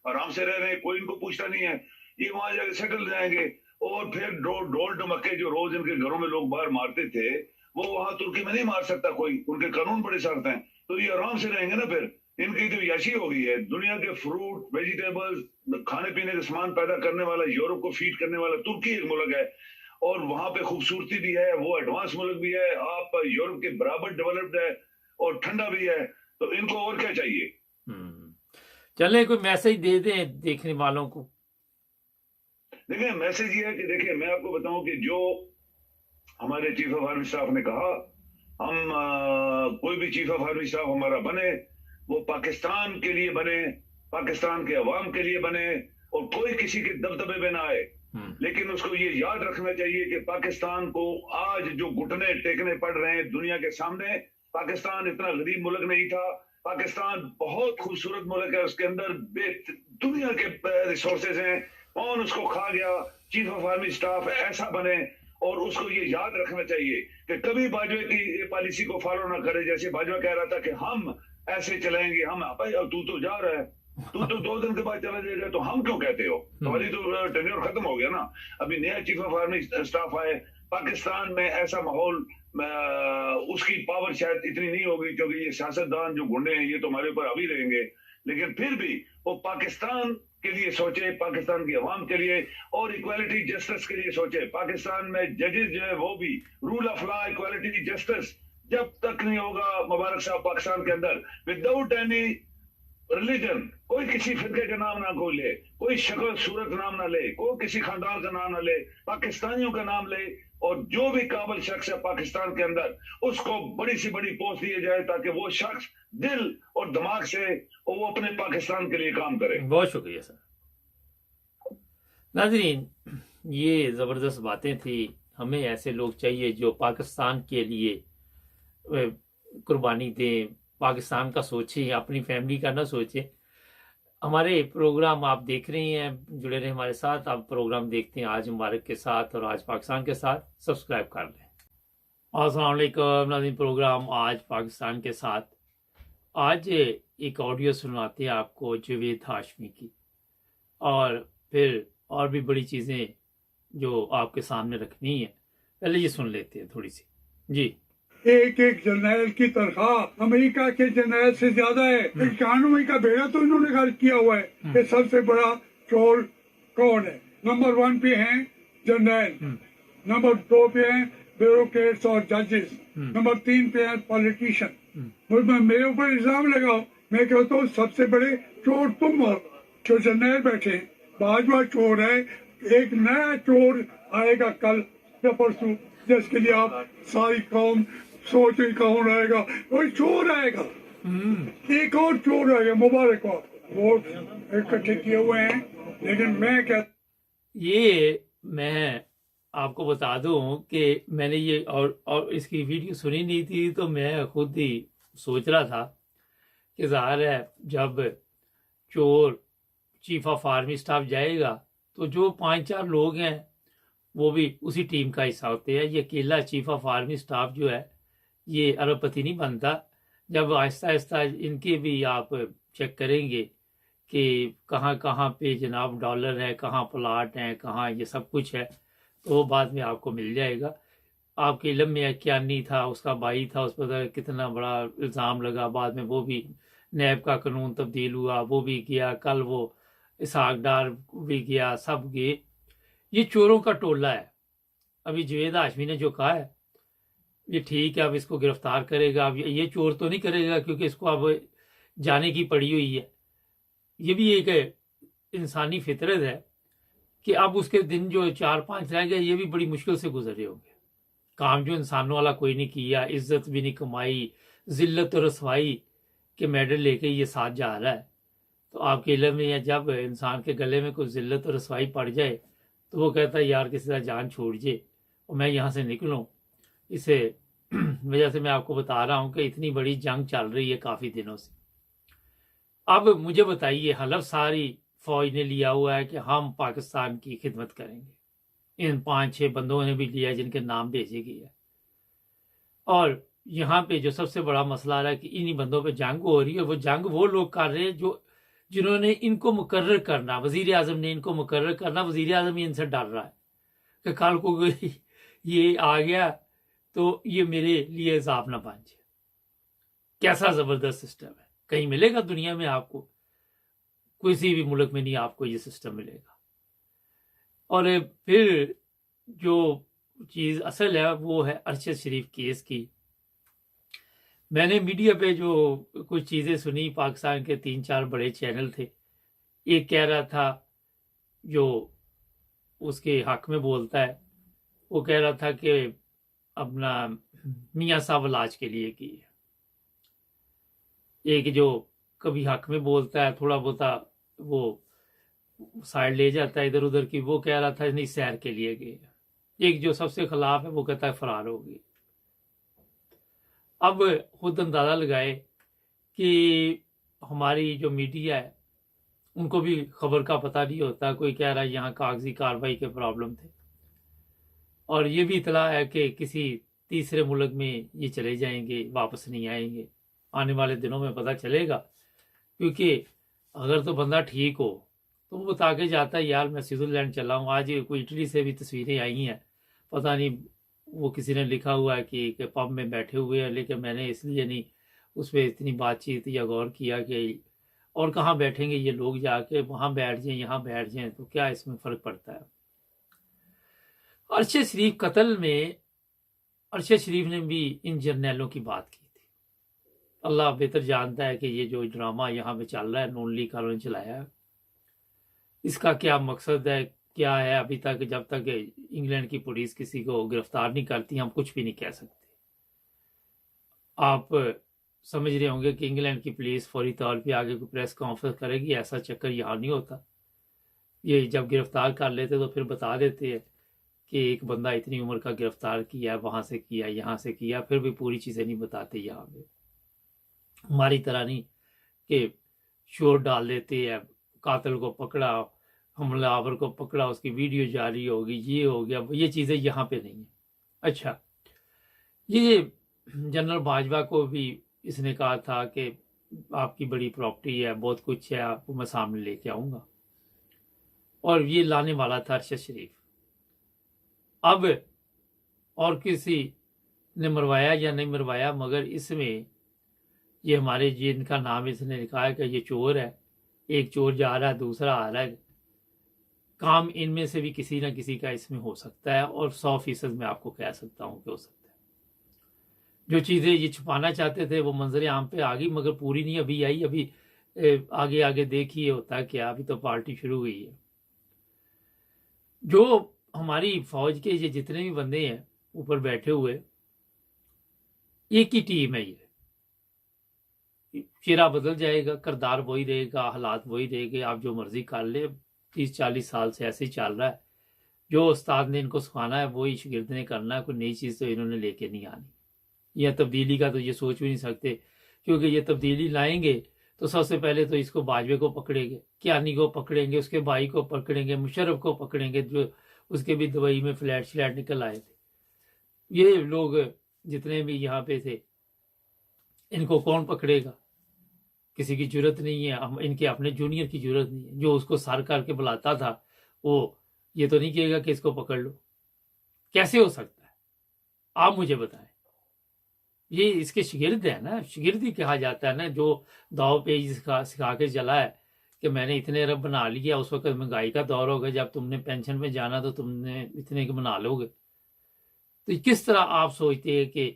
B: आराम से रह रहे हैं, कोई इनको पूछता नहीं है। ये वहां जाके सेटल जाएंगे। और फिर ढोल ढमक्के जो रोज इनके घरों में लोग बाहर मारते थे, वो वहां तुर्की में नहीं मार सकता कोई, उनके कानून बड़े सख्त हैं। तो ये आराम से रहेंगे ना। फिर इनकी जो याशी हो गई है, दुनिया के फ्रूट वेजिटेबल्स खाने पीने का सामान पैदा करने वाला, यूरोप को फीड करने वाला तुर्की एक मुल्क है। और वहां पे खूबसूरती भी है, वो एडवांस मुल्क भी है, आप यूरोप के बराबर डेवलप्ड है, और ठंडा भी है। तो इनको और क्या चाहिए?
A: चले कोई मैसेज दे दें देखने वालों को।
B: देखिए, मैसेज ये है कि देखिए, मैं आपको बताऊं कि जो हमारे चीफ ऑफ आर्मी स्टाफ ने कहा, हम कोई भी चीफ ऑफ आर्मी स्टाफ हमारा बने, वो पाकिस्तान के लिए बने, पाकिस्तान के अवाम के लिए बने, और कोई किसी के दबदबे में ना आए। लेकिन उसको ये याद रखना चाहिए कि पाकिस्तान को आज जो घुटने टेकने पड़ रहे हैं दुनिया के सामने, पाकिस्तान इतना गरीब मुल्क नहीं था। पाकिस्तान बहुत खूबसूरत मुल्क है, उसके अंदर दुनिया के रिसोर्सेज हैं, कौन उसको खा गया। चीफ ऑफ आर्मी स्टाफ ऐसा बने, और उसको ये याद रखना चाहिए कि कभी बाजवा की ये पॉलिसी को फॉलो ना करे। जैसे बाजवा कह रहा था कि हम ऐसे चलाएंगे, हम भाई अब तू तो जा रहा है, तू तो 2 दिन के बाद चला जाएगा, तो हम क्यों कहते हो, तुम्हारी तो टेन्योर खत्म हो गया ना। अभी नया चीफ ऑफ आर्मी स्टाफ आए, पाकिस्तान में ऐसा माहौल, उसकी पावर शायद इतनी नहीं होगी, क्योंकि ये सियासतदान जो गुंडे हैं ये तो हमारे ऊपर अभी रहेंगे, लेकिन फिर भी वो पाकिस्तान के लिए सोचे, पाकिस्तान की आवाम के लिए, और इक्वालिटी जस्टिस के लिए सोचे। पाकिस्तान में जजेस जो है वो भी rule of law, equality justice जब तक नहीं होगा मुबारक साहब पाकिस्तान के अंदर, विदाउट एनी रिलीजन, कोई किसी फिरके का नाम ना कोई ले, कोई शक्ल सूरत नाम ना ले, कोई किसी खानदान का नाम ना ले, पाकिस्तानियों का नाम ले, और जो भी काबिल शख्स है पाकिस्तान के अंदर उसको बड़ी सी बड़ी पोस्ट दिए जाए, ताकि वो शख्स दिल और दिमाग से वो अपने पाकिस्तान के लिए काम करे।
A: बहुत शुक्रिया सर। नाज़रीन, ये ज़बरदस्त बातें थी। हमें ऐसे लोग चाहिए जो पाकिस्तान के लिए कुर्बानी दें, पाकिस्तान का सोचें, अपनी फैमिली का ना सोचें। हमारे प्रोग्राम आप देख रहे हैं, जुड़े रहे हमारे साथ। आप प्रोग्राम देखते हैं आज मुबारक के साथ और आज पाकिस्तान के साथ, सब्सक्राइब कर लें। अस्सलाम वालेकुम नाज़रीन, प्रोग्राम आज पाकिस्तान के साथ। आज एक ऑडियो सुनाते हैं आपको जवेद हाशमी की, और फिर और भी बड़ी चीज़ें जो आपके सामने रखनी है। पहले ये सुन लेते हैं थोड़ी सी जी।
C: एक जर्नैल की तनख्वाह अमेरिका के जर्नैल से ज्यादा है। इक्यानवे का बेड़ा तो इन्होंने गर्ज किया हुआ है कि सबसे बड़ा चोर कौन है। नंबर 1 पे हैं जर्नैल, नंबर 2 पे हैं ब्यूरोक्रेट्स और जजेस, नंबर 3 पे हैं पॉलिटिशियन। मेरे ऊपर इल्जाम लगाओ, मैं कहता हूँ सबसे बड़े चोर तुम हो जो जर्नैल बैठे। बाजवा चोर है, एक नया चोर आएगा कल या परसों, जिसके लिए आप सारी कौम सोच रही कौन आएगा, कोई चोर आएगा, एक और चोर आएगा। मुबारक हो, वोट इकट्ठे किए हुए हैं, लेकिन मैं क्या,
A: ये मैं आपको बता दूं कि मैंने ये और इसकी वीडियो सुनी नहीं थी, तो मैं खुद ही सोच रहा था कि ज़ाहिर है जब चोर चीफ ऑफ आर्मी स्टाफ जाएगा तो जो 5-4 लोग हैं वो भी उसी टीम का हिस्सा होते हैं। ये अकेला चीफ ऑफ आर्मी स्टाफ जो है ये अरबपति नहीं बनता। जब आहिस्ता आहिस्ता इनके भी आप चेक करेंगे कि कहाँ कहाँ पे जनाब डॉलर है, कहाँ प्लाट हैं, कहाँ ये सब कुछ है, तो वो बाद में आपको मिल जाएगा। आपके इलम में क्या नहीं था, उसका भाई था, उस पर कितना बड़ा इल्ज़ाम लगा, बाद में वो भी नैब का कानून तब्दील हुआ, वो भी गया, कल वो इसहाक डार भी गया, सब गए। ये चोरों का टोला है। अभी जवेद हाशमी ने जो कहा है ये ठीक है, अब इसको गिरफ्तार करेगा। अब ये चोर तो नहीं करेगा क्योंकि इसको अब जाने की पड़ी हुई है। ये भी एक इंसानी फितरत है कि अब उसके दिन जो 4-5 रह गए ये भी बड़ी मुश्किल से गुजरे होंगे। काम जो इंसानों वाला कोई नहीं किया, इज्जत भी नहीं कमाई, जिल्लत और रसवाई के मेडल लेके ये साथ जा रहा है। तो आपके इल्म में या जब इंसान के गले में कोई जिल्लत और रसवाई पड़ जाए तो वो कहता है यार किसी तरह जान छोड़ जे और मैं यहाँ से निकलूँ। इसे वजह से मैं आपको बता रहा हूँ कि इतनी बड़ी जंग चल रही है काफ़ी दिनों से। अब मुझे बताइए, हलफ सारी फौज ने लिया हुआ है कि हम पाकिस्तान की खिदमत करेंगे। इन 5-6 बंदों ने भी लिया जिनके नाम भेजे गए हैं। और यहाँ पे जो सबसे बड़ा मसला आ रहा है कि इन्हीं बंदों पे जंग हो रही है। वो जंग वो लोग कर रहे हैं जो जिन्होंने इनको मुकर्रर करना, वजीर आजम ने इनको मुकर्रर करना। वजीर आजम ही इनसे डर रहा है कि कल को ये आ गया तो ये मेरे लिए हिसाब ना बन जाए। कैसा ज़बरदस्त सिस्टम है, कहीं मिलेगा दुनिया में आपको? किसी भी मुल्क में नहीं आपको ये सिस्टम मिलेगा। और फिर जो चीज़ असल है वो है अरशद शरीफ केस की। मैंने मीडिया पे जो कुछ चीज़ें सुनी, पाकिस्तान के 3-4 बड़े चैनल थे। एक कह रहा था जो उसके हक में बोलता है, वो कह रहा था कि अपना मियाँ साहब इलाज के लिए की है। एक जो कभी हक में बोलता है, थोड़ा बहुत वो साइड ले जाता है इधर उधर की, वो कह रहा था नहीं सैर के लिए गए। एक जो सबसे खिलाफ है वो कहता है फरार हो गई। अब खुद अंदाज़ा लगाए कि हमारी जो मीडिया है उनको भी खबर का पता नहीं होता। कोई कह रहा है यहाँ कागजी कार्रवाई के प्रॉब्लम थे, और ये भी इतला है कि किसी तीसरे मुल्क में ये चले जाएंगे, वापस नहीं आएंगे। आने वाले दिनों में पता चलेगा, क्योंकि अगर तो बंदा ठीक हो तो वो बता के जाता है यार मैं स्विट्जरलैंड चला हूँ। आज कोई इटली से भी तस्वीरें आई हैं, पता नहीं वो किसी ने लिखा हुआ है कि पब में बैठे हुए हैं, लेकिन मैंने इसलिए नहीं उस पर इतनी बातचीत या गौर किया कि और कहाँ बैठेंगे ये लोग, जाके वहाँ बैठ जाएं यहाँ बैठ जाएं तो क्या इसमें फ़र्क पड़ता है। अरशद शरीफ कत्ल में अरशद शरीफ ने भी इन जर्नैलों की बात की थी। अल्लाह बेहतर जानता है कि ये जो ड्रामा यहाँ पे चल रहा है, नून लीग वालों ने चलाया है, इसका क्या मकसद है, क्या है। अभी तक जब तक इंग्लैंड की पुलिस किसी को गिरफ्तार नहीं करती, हम कुछ भी नहीं कह सकते। आप समझ रहे होंगे कि इंग्लैंड की पुलिस फौरी तौर पे आगे कोई प्रेस कॉन्फ्रेंस करेगी, ऐसा चक्कर यहाँ नहीं होता। ये जब गिरफ्तार कर लेते तो फिर बता देते हैं कि एक बंदा इतनी उम्र का गिरफ्तार किया, वहाँ से किया, यहाँ से किया, फिर भी पूरी चीज़ें नहीं बताते। यहाँ पे हमारी तरह नहीं कि शोर डाल देते हैं, कातिल को पकड़ा, हमलावर को पकड़ा, उसकी वीडियो जारी होगी, ये हो गया, ये चीज़ें यहाँ पे नहीं है। अच्छा, ये जनरल बाजवा को भी इसने कहा था कि आपकी बड़ी प्रॉपर्टी है, बहुत कुछ है, आपको मैं सामने लेके आऊँगा, और ये लाने वाला था अरशद शरीफ। अब और किसी ने मरवाया या नहीं मरवाया, मगर इसमें ये हमारे जिनका नाम इसने लिखा है कि ये चोर है, एक चोर जा रहा है, दूसरा आ रहा है, काम इनमें से भी किसी ना किसी का इसमें हो सकता है, और 100% मैं आपको कह सकता हूँ कि हो सकता है। जो चीज़ें ये छुपाना चाहते थे वो मंजर आम पे आ गई, मगर पूरी नहीं अभी आई। अभी आगे आगे देखिए होता है क्या, अभी तो पार्टी शुरू हुई है। जो हमारी फौज के ये जितने भी बंदे हैं ऊपर बैठे हुए, एक ही टीम है। ये चेहरा बदल जाएगा, किरदार वही रहेगा, हालात वही रहेंगे, आप जो मर्जी कर ले। 30-40 साल से ऐसे ही चल रहा है। जो उस्ताद ने इनको सिखाना है वही शागिर्द ने करना है, कोई नई चीज़ तो इन्होंने लेके नहीं आनी। यह तब्दीली का तो ये सोच भी नहीं सकते, क्योंकि ये तब्दीली लाएंगे तो सबसे पहले तो इसको बाजवे को पकड़ेंगे, कियानी को पकड़ेंगे, उसके भाई को पकड़ेंगे, मुशर्रफ को पकड़ेंगे, जो उसके भी दुबई में फ्लैट श्लैट निकल आए थे। ये लोग जितने भी यहाँ पे थे, इनको कौन पकड़ेगा? किसी की जरूरत नहीं है, हम इनके अपने जूनियर की जरूरत नहीं है। जो उसको सर करके बुलाता था वो ये तो नहीं कहेगा कि इसको पकड़ लो। कैसे हो सकता है, आप मुझे बताएं। ये इसके शागिर्द है ना, शागिर्द ही कहा जाता है ना, जो दाव पे सिखा के चला है कि मैंने इतने अरब बना लिया। उस वक्त महंगाई का दौर होगा, जब तुमने पेंशन में जाना तो तुमने इतने के बना लोगे। तो किस तरह आप सोचते हैं कि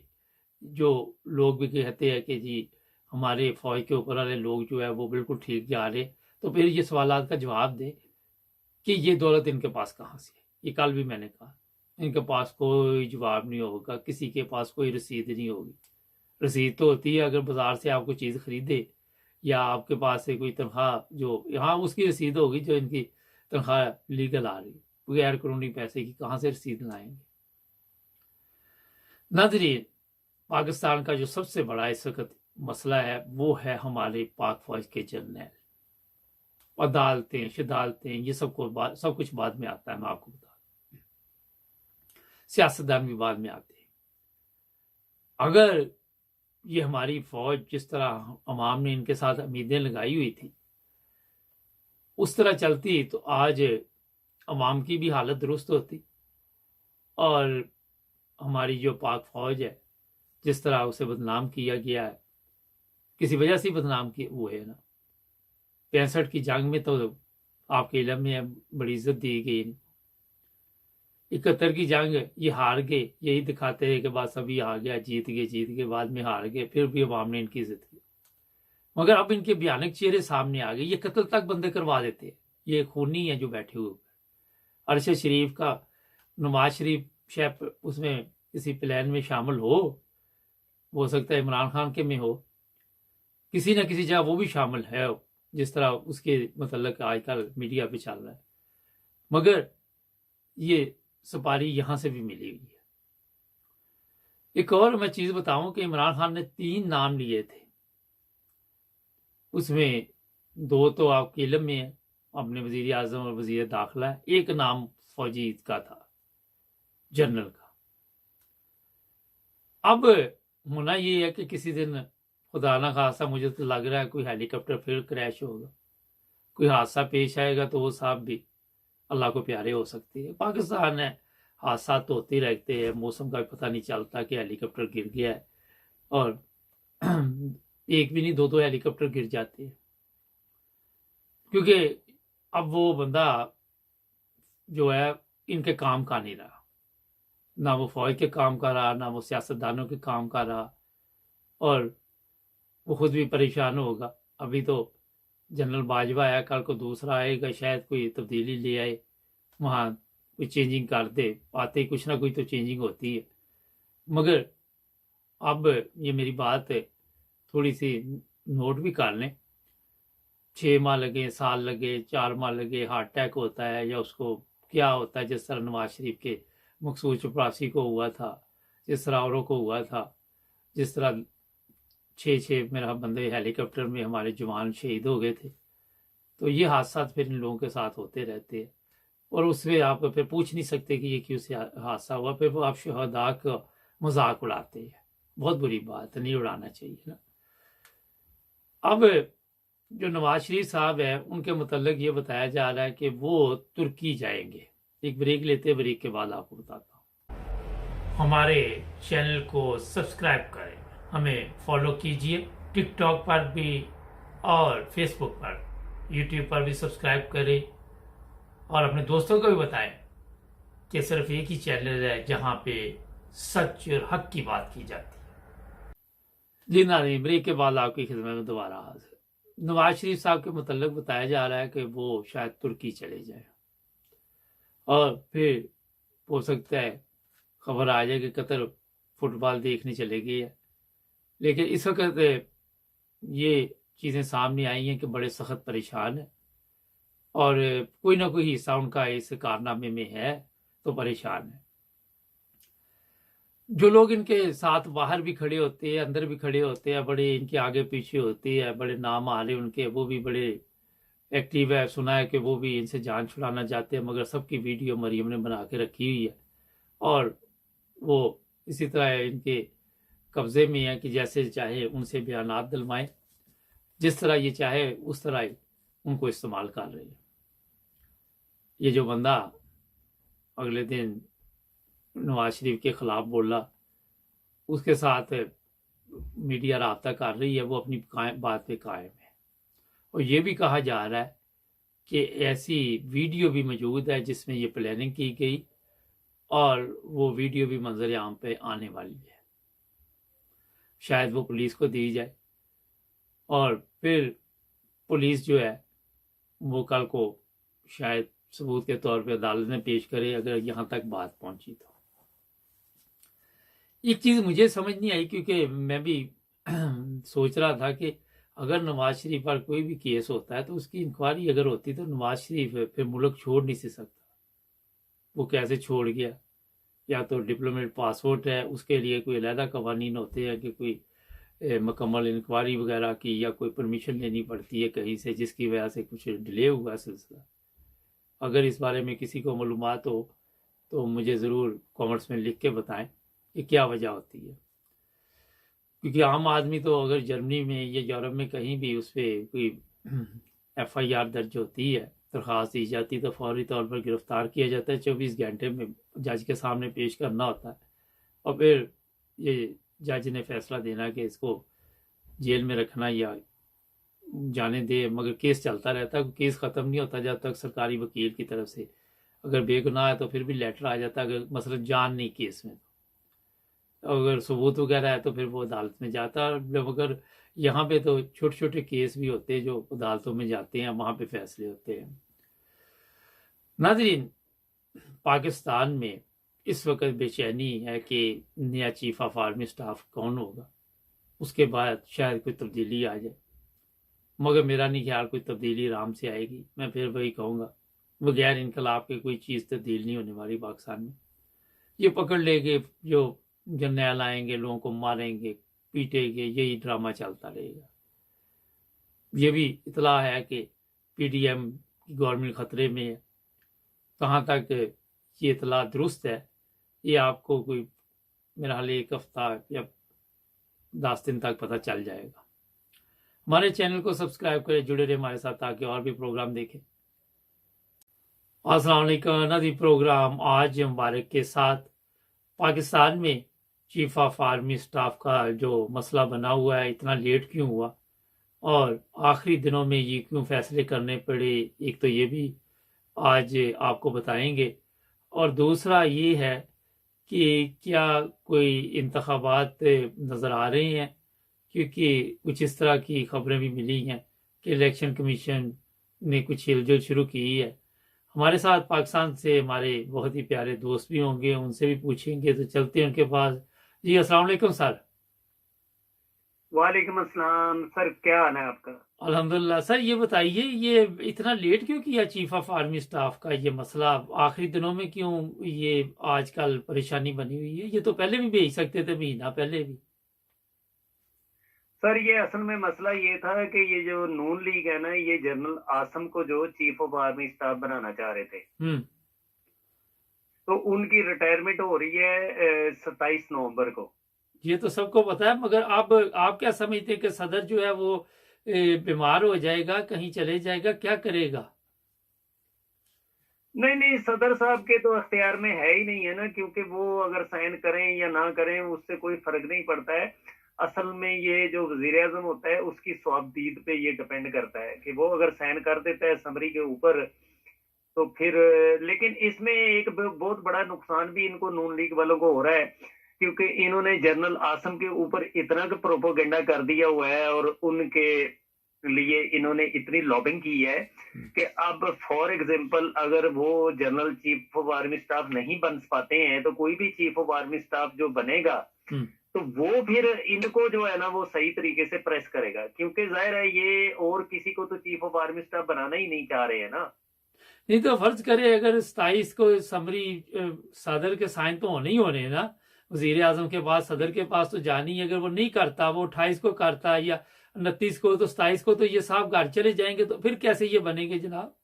A: जो लोग भी कहते हैं कि जी हमारे फौज के ऊपर वाले लोग जो है वो बिल्कुल ठीक जा रहे, तो फिर ये सवाल का जवाब दे कि ये दौलत इनके पास कहाँ से है। ये कल भी मैंने कहा, इनके पास कोई जवाब नहीं होगा, किसी के पास कोई रसीद नहीं होगी। रसीद तो होती है अगर बाजार से आपको चीज़ खरीदे, या आपके पास से कोई तनख्वाह जो यहाँ उसकी रसीद होगी, जो इनकी तनख्वाह लीगल आ रही, बगैर कानूनी पैसे की कहाँ से रसीद लाएंगे। नाज़रीन, पाकिस्तान का जो सबसे बड़ा इस वक्त मसला है वो है हमारे पाक फौज के जर्नल। अदालतें शदालतें ये सब कुछ बाद में आता है, मैं आपको बता दूं। सियासतदान भी बाद में आते हैं। अगर ये हमारी फौज जिस तरह अवाम ने इनके साथ उम्मीदें लगाई हुई थी उस तरह चलती तो आज अवाम की भी हालत दुरुस्त होती, और हमारी जो पाक फौज है जिस तरह उसे बदनाम किया गया है, किसी वजह से बदनाम किया वो है ना। 65 की जंग में तो आपके इल्म में बड़ी इज्जत दी गई। 71 की जंग ये हार गए, यही दिखाते हैं कि बस अभी आ गया, जीत गए, बाद में हार गए, फिर भी अवाम ने इनकी इज्जत की। मगर अब इनके भयानक चेहरे सामने आ गए। ये कत्ल तक बंदे करवा देते हैं, ये खूनी है जो बैठे हुए। अरशद शरीफ का नवाज शरीफ शायद उसमें किसी प्लान में शामिल हो सकता है इमरान खान के में हो, किसी न किसी जगह वो भी शामिल है, जिस तरह उसके मतलब आजकल मीडिया पे चल रहा है। मगर ये सुपारी यहां से भी मिली हुई है। एक और मैं चीज बताऊं कि इमरान खान ने 3 नाम लिए थे, उसमें दो तो आपके इल्म में है, अपने वजीर आजम और वजीर दाखिला है, एक नाम फौजी का था, जनरल का। अब होना ये है कि किसी दिन खुदा ना खासा, मुझे तो लग रहा है कोई हेलीकॉप्टर फिर क्रैश होगा, कोई हादसा पेश आएगा, तो वो साहब भी अल्लाह को प्यारे हो सकती है। पाकिस्तान है, हादसा तो होते रहते हैं, मौसम का भी पता नहीं चलता कि हेलीकॉप्टर गिर गया है, और एक भी नहीं, दो दो हेलीकॉप्टर गिर जाते हैं। क्योंकि अब वो बंदा जो है इनके काम का नहीं रहा, ना वो फौज के काम का रहा, ना वो सियासतदानों के काम का रहा, और वो खुद भी परेशान होगा। अभी तो जनरल बाजवा आया, कल को दूसरा आएगा, शायद कोई तब्दीली ले आए, वहाँ कोई चेंजिंग कर दे, आते ही कुछ ना कुछ तो चेंजिंग होती है। मगर अब ये मेरी बात है, थोड़ी सी नोट भी कर लें, 6 माह लगे, साल लगे, 4 माह लगे, हार्ट अटैक होता है या उसको क्या होता है, जिस तरह नवाज शरीफ के मकसूद चपरासी को हुआ था, जिस तरह औरों को हुआ था, जिस तरह 6 मेरा बंदे हेलीकॉप्टर में हमारे जवान शहीद हो गए थे। तो ये हादसा फिर इन लोगों के साथ होते रहते हैं, और उसमें आप फिर पूछ नहीं सकते कि ये क्यों से हादसा हुआ, फिर वो आप शहदा का मजाक उड़ाते हैं। बहुत बुरी बात है, नहीं उड़ाना चाहिए ना। अब जो नवाज शरीफ साहब है, उनके मुतल्लिक ये बताया जा रहा है कि वो तुर्की जाएंगे। एक ब्रेक लेते, ब्रेक के बाद आपको बताता हूँ। हमारे चैनल को सब्सक्राइब करें, हमें फॉलो कीजिए, टिकटॉक पर भी और फेसबुक पर, यूट्यूब पर भी सब्सक्राइब करें, और अपने दोस्तों को भी बताएं कि सिर्फ एक ही चैनल है जहां पे सच और हक की बात की जाती है। जी नाज़रीन, ब्रेक के बाद आपकी खिदमत में दोबारा हाजिर। नवाज शरीफ साहब के मुतल्लिक बताया जा रहा है कि वो शायद तुर्की चले जाए, और फिर हो सकता है खबर आ जाए कि कतर फुटबॉल देखने चले गए है। लेकिन इस वक्त ये चीज़ें सामने आई हैं कि बड़े सख्त परेशान है, और कोई ना कोई हिस्सा उनका इस कारनामे में है, तो परेशान है। जो लोग इनके साथ बाहर भी खड़े होते हैं, अंदर भी खड़े होते हैं, बड़े इनके आगे पीछे होते हैं, बड़े नाम आ रहे उनके, वो भी बड़े एक्टिव है। सुना है कि वो भी इनसे जान छुड़ाना चाहते हैं, मगर सबकी वीडियो मरियम ने बना के रखी हुई है, और वो इसी तरह इनके कब्जे में है कि जैसे चाहे उनसे बयानात दिलवाएं, जिस तरह ये चाहे उस तरह ही उनको इस्तेमाल कर रहे हैं। ये जो बंदा अगले दिन नवाज शरीफ के खिलाफ बोला, उसके साथ मीडिया राब्ता कर रही है, वो अपनी बात पे कायम है। और ये भी कहा जा रहा है कि ऐसी वीडियो भी मौजूद है जिसमें ये प्लानिंग की गई, और वो वीडियो भी मंजर आम पे आने वाली है। शायद वो पुलिस को दी जाए, और फिर पुलिस जो है वो कल को शायद सबूत के तौर पे अदालत में पेश करे, अगर यहाँ तक बात पहुंची तो। एक चीज़ मुझे समझ नहीं आई, क्योंकि मैं भी सोच रहा था कि अगर नवाज शरीफ पर कोई भी केस होता है तो उसकी इंक्वायरी अगर होती तो नवाज शरीफ फिर मुल्क छोड़ नहीं सकता। वो कैसे छोड़ गया? या तो डिप्लोमेट पासपोर्ट है, उसके लिए कोई अलहदा कवानीन होते हैं कि कोई मुकम्मल इंक्वायरी वगैरह की, या कोई परमिशन लेनी पड़ती है कहीं से, जिसकी वजह से कुछ डिले हुआ सिलसिला। अगर इस बारे में किसी को मालूमात हो तो मुझे ज़रूर कमेंट्स में लिख के बताएं कि क्या वजह होती है। क्योंकि आम आदमी तो अगर जर्मनी में या यूरोप में कहीं भी उस पर कोई FIR दर्ज होती है, दरख्वास्त दी जाती, तो फौरी तौर पर गिरफ्तार किया जाता है, 24 घंटे में जज के सामने पेश करना होता है, और फिर ये जज ने फैसला देना कि इसको जेल में रखना या जाने दे। मगर केस चलता रहता है, केस ख़त्म नहीं होता जब तक सरकारी वकील की तरफ से अगर बेगुनाह है तो फिर भी लेटर आ जाता है, अगर मसलन जान नहीं केस में, तो अगर सबूत वगैरह है तो फिर वो अदालत में जाता है। मगर यहाँ पे तो छोटे छोटे केस भी होते हैं जो अदालतों में जाते हैं, वहाँ पे फैसले होते हैं। नाज़रीन, पाकिस्तान में इस वक्त बेचैनी है कि नया चीफ ऑफ आर्मी स्टाफ कौन होगा, उसके बाद शायद कोई तब्दीली आ जाए। मगर मेरा नहीं ख्याल कोई तब्दीली आराम से आएगी। मैं फिर वही कहूँगा, बगैर इनकलाब के कोई चीज़ तब्दील नहीं होने वाली पाकिस्तान में। ये पकड़ लेंगे, जो जर्नैल आएंगे लोगों को मारेंगे, पीटेंगे, यही ड्रामा चलता रहेगा। ये भी इतला है कि पीडीएम की गवर्नमेंट खतरे में है। कहाँ तक ये इतला दुरुस्त है ये आपको कोई मेरा हाल 1 हफ्ता या 10 दिन तक पता चल जाएगा। हमारे चैनल को सब्सक्राइब करें, जुड़े रहे हमारे साथ ताकि और भी प्रोग्राम देखें। अस्सलाम वालेकुम। नदी प्रोग्राम आज मुबारक के साथ पाकिस्तान में चीफ ऑफ आर्मी स्टाफ का जो मसला बना हुआ है, इतना लेट क्यों हुआ और आखिरी दिनों में ये क्यों फैसले करने पड़े, एक तो ये भी आज आपको बताएंगे। और दूसरा ये है कि क्या कोई इंतखाबात नज़र आ रहे हैं, क्योंकि कुछ इस तरह की खबरें भी मिली हैं कि इलेक्शन कमीशन ने कुछ हिलजुल शुरू की है। हमारे साथ पाकिस्तान से हमारे बहुत ही प्यारे दोस्त भी होंगे, उनसे भी पूछेंगे। तो चलते हैं उनके पास। जी अस्सलाम वालेकुम सर।
D: वालेकुम अस्सलाम सर, क्या हाल है आपका?
A: अल्हम्दुलिल्लाह। सर ये बताइए, ये इतना लेट क्यों किया चीफ ऑफ आर्मी स्टाफ का ये मसला आखिरी दिनों में, क्यों ये आजकल परेशानी बनी हुई है? ये तो पहले भी भेज सकते थे, महीना पहले भी।
D: सर ये असल में मसला ये था कि ये जो नून लीग है ना, ये जनरल आसम को जो चीफ ऑफ आर्मी स्टाफ बनाना चाह रहे थे, तो उनकी रिटायरमेंट हो रही है 27 नवंबर को।
A: ये तो सबको पता है, मगर अब आप क्या समझते हैं कि सदर जो है वो बीमार हो जाएगा, कहीं चले जाएगा, क्या करेगा?
D: नहीं, सदर साहब के तो अख्तियार में है ही नहीं है ना, क्योंकि वो अगर साइन करें या ना करें उससे कोई फर्क नहीं पड़ता है। असल में ये जो वजीर आजम होता है उसकी स्वाबदीद पे ये डिपेंड करता है कि वो अगर साइन कर देता है समरी के ऊपर तो फिर। लेकिन इसमें एक बहुत बड़ा नुकसान भी इनको नून लीग वालों को हो रहा है, क्योंकि इन्होंने जनरल आसम के ऊपर इतना का प्रोपोगेंडा कर दिया हुआ है और उनके लिए इन्होंने इतनी लॉबिंग की है कि अब फॉर एग्जांपल अगर वो general chief of army staff नहीं बन पाते हैं तो कोई भी चीफ ऑफ आर्मी स्टाफ जो बनेगा तो वो फिर इनको जो है ना वो सही तरीके से प्रेस करेगा, क्योंकि जाहिर है ये और किसी को तो चीफ ऑफ आर्मी स्टाफ बनाना ही नहीं चाह रहे हैं ना।
A: नहीं तो फर्ज करे अगर 27 को समरी सदर के साइन तो होने ही होने हैं ना, वजीर आजम के पास सदर के पास तो जानी है। अगर वो नहीं करता, वो 28 को करता या 29 को, तो 27 को तो ये साहब घर चले जाएंगे, तो फिर कैसे ये बनेंगे जनाब?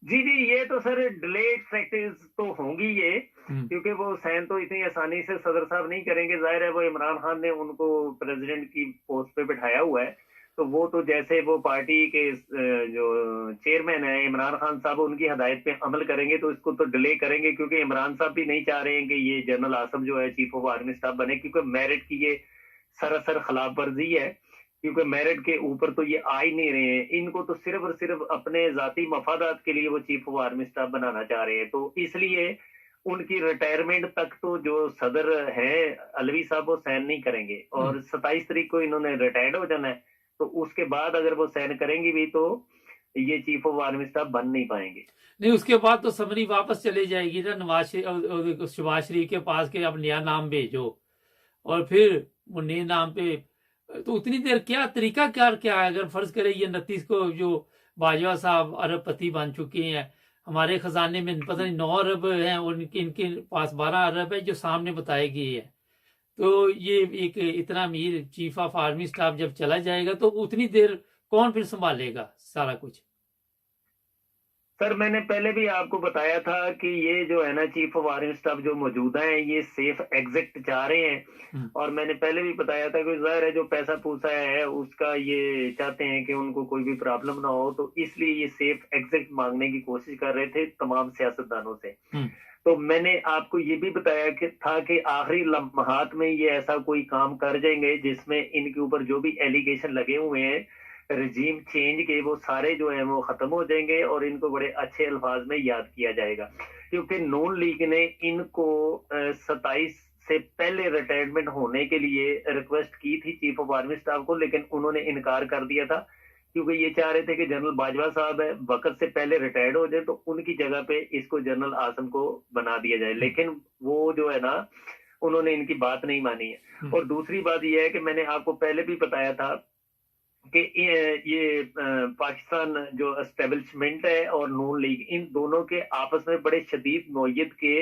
D: जी, ये तो सर डिलेड प्रैक्टिस तो होंगी ये, क्योंकि वो साइन तो इतनी आसानी से सदर साहब नहीं करेंगे। जाहिर है वो इमरान खान ने उनको प्रेसिडेंट की पोस्ट पे बिठाया हुआ है, तो वो तो जैसे वो पार्टी के जो चेयरमैन है इमरान खान साहब उनकी हदायत पे अमल करेंगे तो इसको तो डिले करेंगे, क्योंकि इमरान साहब भी नहीं चाह रहे हैं कि ये जनरल आसम जो है चीफ ऑफ आर्मी स्टाफ बने, क्योंकि मेरिट की ये सरासर खिलाफ वर्जी है, क्योंकि मेरिट के ऊपर तो ये आ ही नहीं रहे हैं। इनको तो सिर्फ और सिर्फ अपने जाती मफादात के लिए वो चीफ ऑफ आर्मी स्टाफ बनाना चाह रहे हैं, तो इसलिए उनकी रिटायरमेंट तक तो जो सदर है अलवी साहब वो साइन नहीं करेंगे, और 27 तारीख को इन्होंने रिटायर्ड हो जाना है, तो उसके बाद अगर वो साइन करेंगे भी तो ये चीफ ऑफ आर्मी स्टाफ बन नहीं पाएंगे।
A: नहीं, उसके बाद तो समरी वापस चले जाएगी ना शहबाज शरीफ के पास के अब नया नाम भेजो, और फिर वो नए नाम पे तो उतनी देर क्या तरीका क्या है? अगर फर्ज करे ये 29 को जो बाजवा साहब अरबपति बन चुके हैं, हमारे खजाने में पता नहीं 9 अरब हैं और इनके पास 12 अरब है जो सामने बताए गए हैं, तो ये एक इतना अमीर चीफ ऑफ आर्मी स्टाफ जब चला जाएगा तो उतनी देर कौन फिर संभालेगा सारा कुछ?
D: सर मैंने पहले भी आपको बताया था कि ये जो है ना चीफ ऑफ आर्मी स्टाफ जो मौजूदा है ये सेफ एग्जिट चाह रहे हैं, और मैंने पहले भी बताया था कि जाहिर है जो पैसा पूसा है उसका ये चाहते हैं कि उनको कोई भी प्रॉब्लम ना हो, तो इसलिए ये सेफ एग्जिट मांगने की कोशिश कर रहे थे तमाम सियासतदानों से। तो मैंने आपको ये भी बताया कि था कि आखिरी लम्हात में ये ऐसा कोई काम कर जाएंगे जिसमें इनके ऊपर जो भी एलिगेशन लगे हुए हैं रजीम चेंज के वो सारे जो है वो खत्म हो जाएंगे और इनको बड़े अच्छे अल्फाज में याद किया जाएगा, क्योंकि नून लीग ने इनको 27 से पहले रिटायरमेंट होने के लिए रिक्वेस्ट की थी चीफ ऑफ आर्मी स्टाफ को, लेकिन उन्होंने इनकार कर दिया था, क्योंकि ये चाह रहे थे कि जनरल बाजवा साहब है वक्त से पहले रिटायर्ड हो जाए तो उनकी जगह पे इसको जनरल आसम को बना दिया जाए, लेकिन वो जो है ना उन्होंने इनकी बात नहीं मानी है। और दूसरी बात यह है कि मैंने आपको पहले भी बताया था कि ये पाकिस्तान जो एस्टेब्लिशमेंट है और नून लीग इन दोनों के आपस में बड़े शदीद नौयत के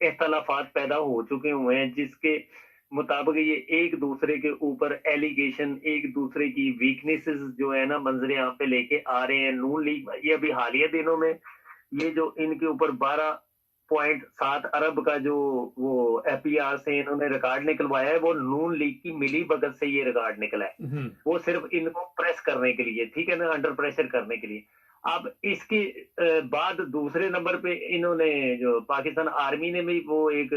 D: इख्तलाफात पैदा हो चुके हुए हैं, जिसके मुताबिक ये एक दूसरे के ऊपर एलिगेशन, एक दूसरे की वीकनेसेस जो है ना मंजरे यहाँ पे लेके आ रहे हैं। नून लीग ये अभी हालिया दिनों में ये जो इनके ऊपर 12.7 अरब का जो वो एफआईआर से इन्होंने रिकॉर्ड निकलवाया है, वो नून लीग की मिली भगत से ये रिकॉर्ड निकला है। वो सिर्फ इनको प्रेस करने के लिए, ठीक है ना, अंडर प्रेशर करने के लिए। अब इसके बाद दूसरे नंबर पे इन्होंने जो पाकिस्तान आर्मी ने भी वो एक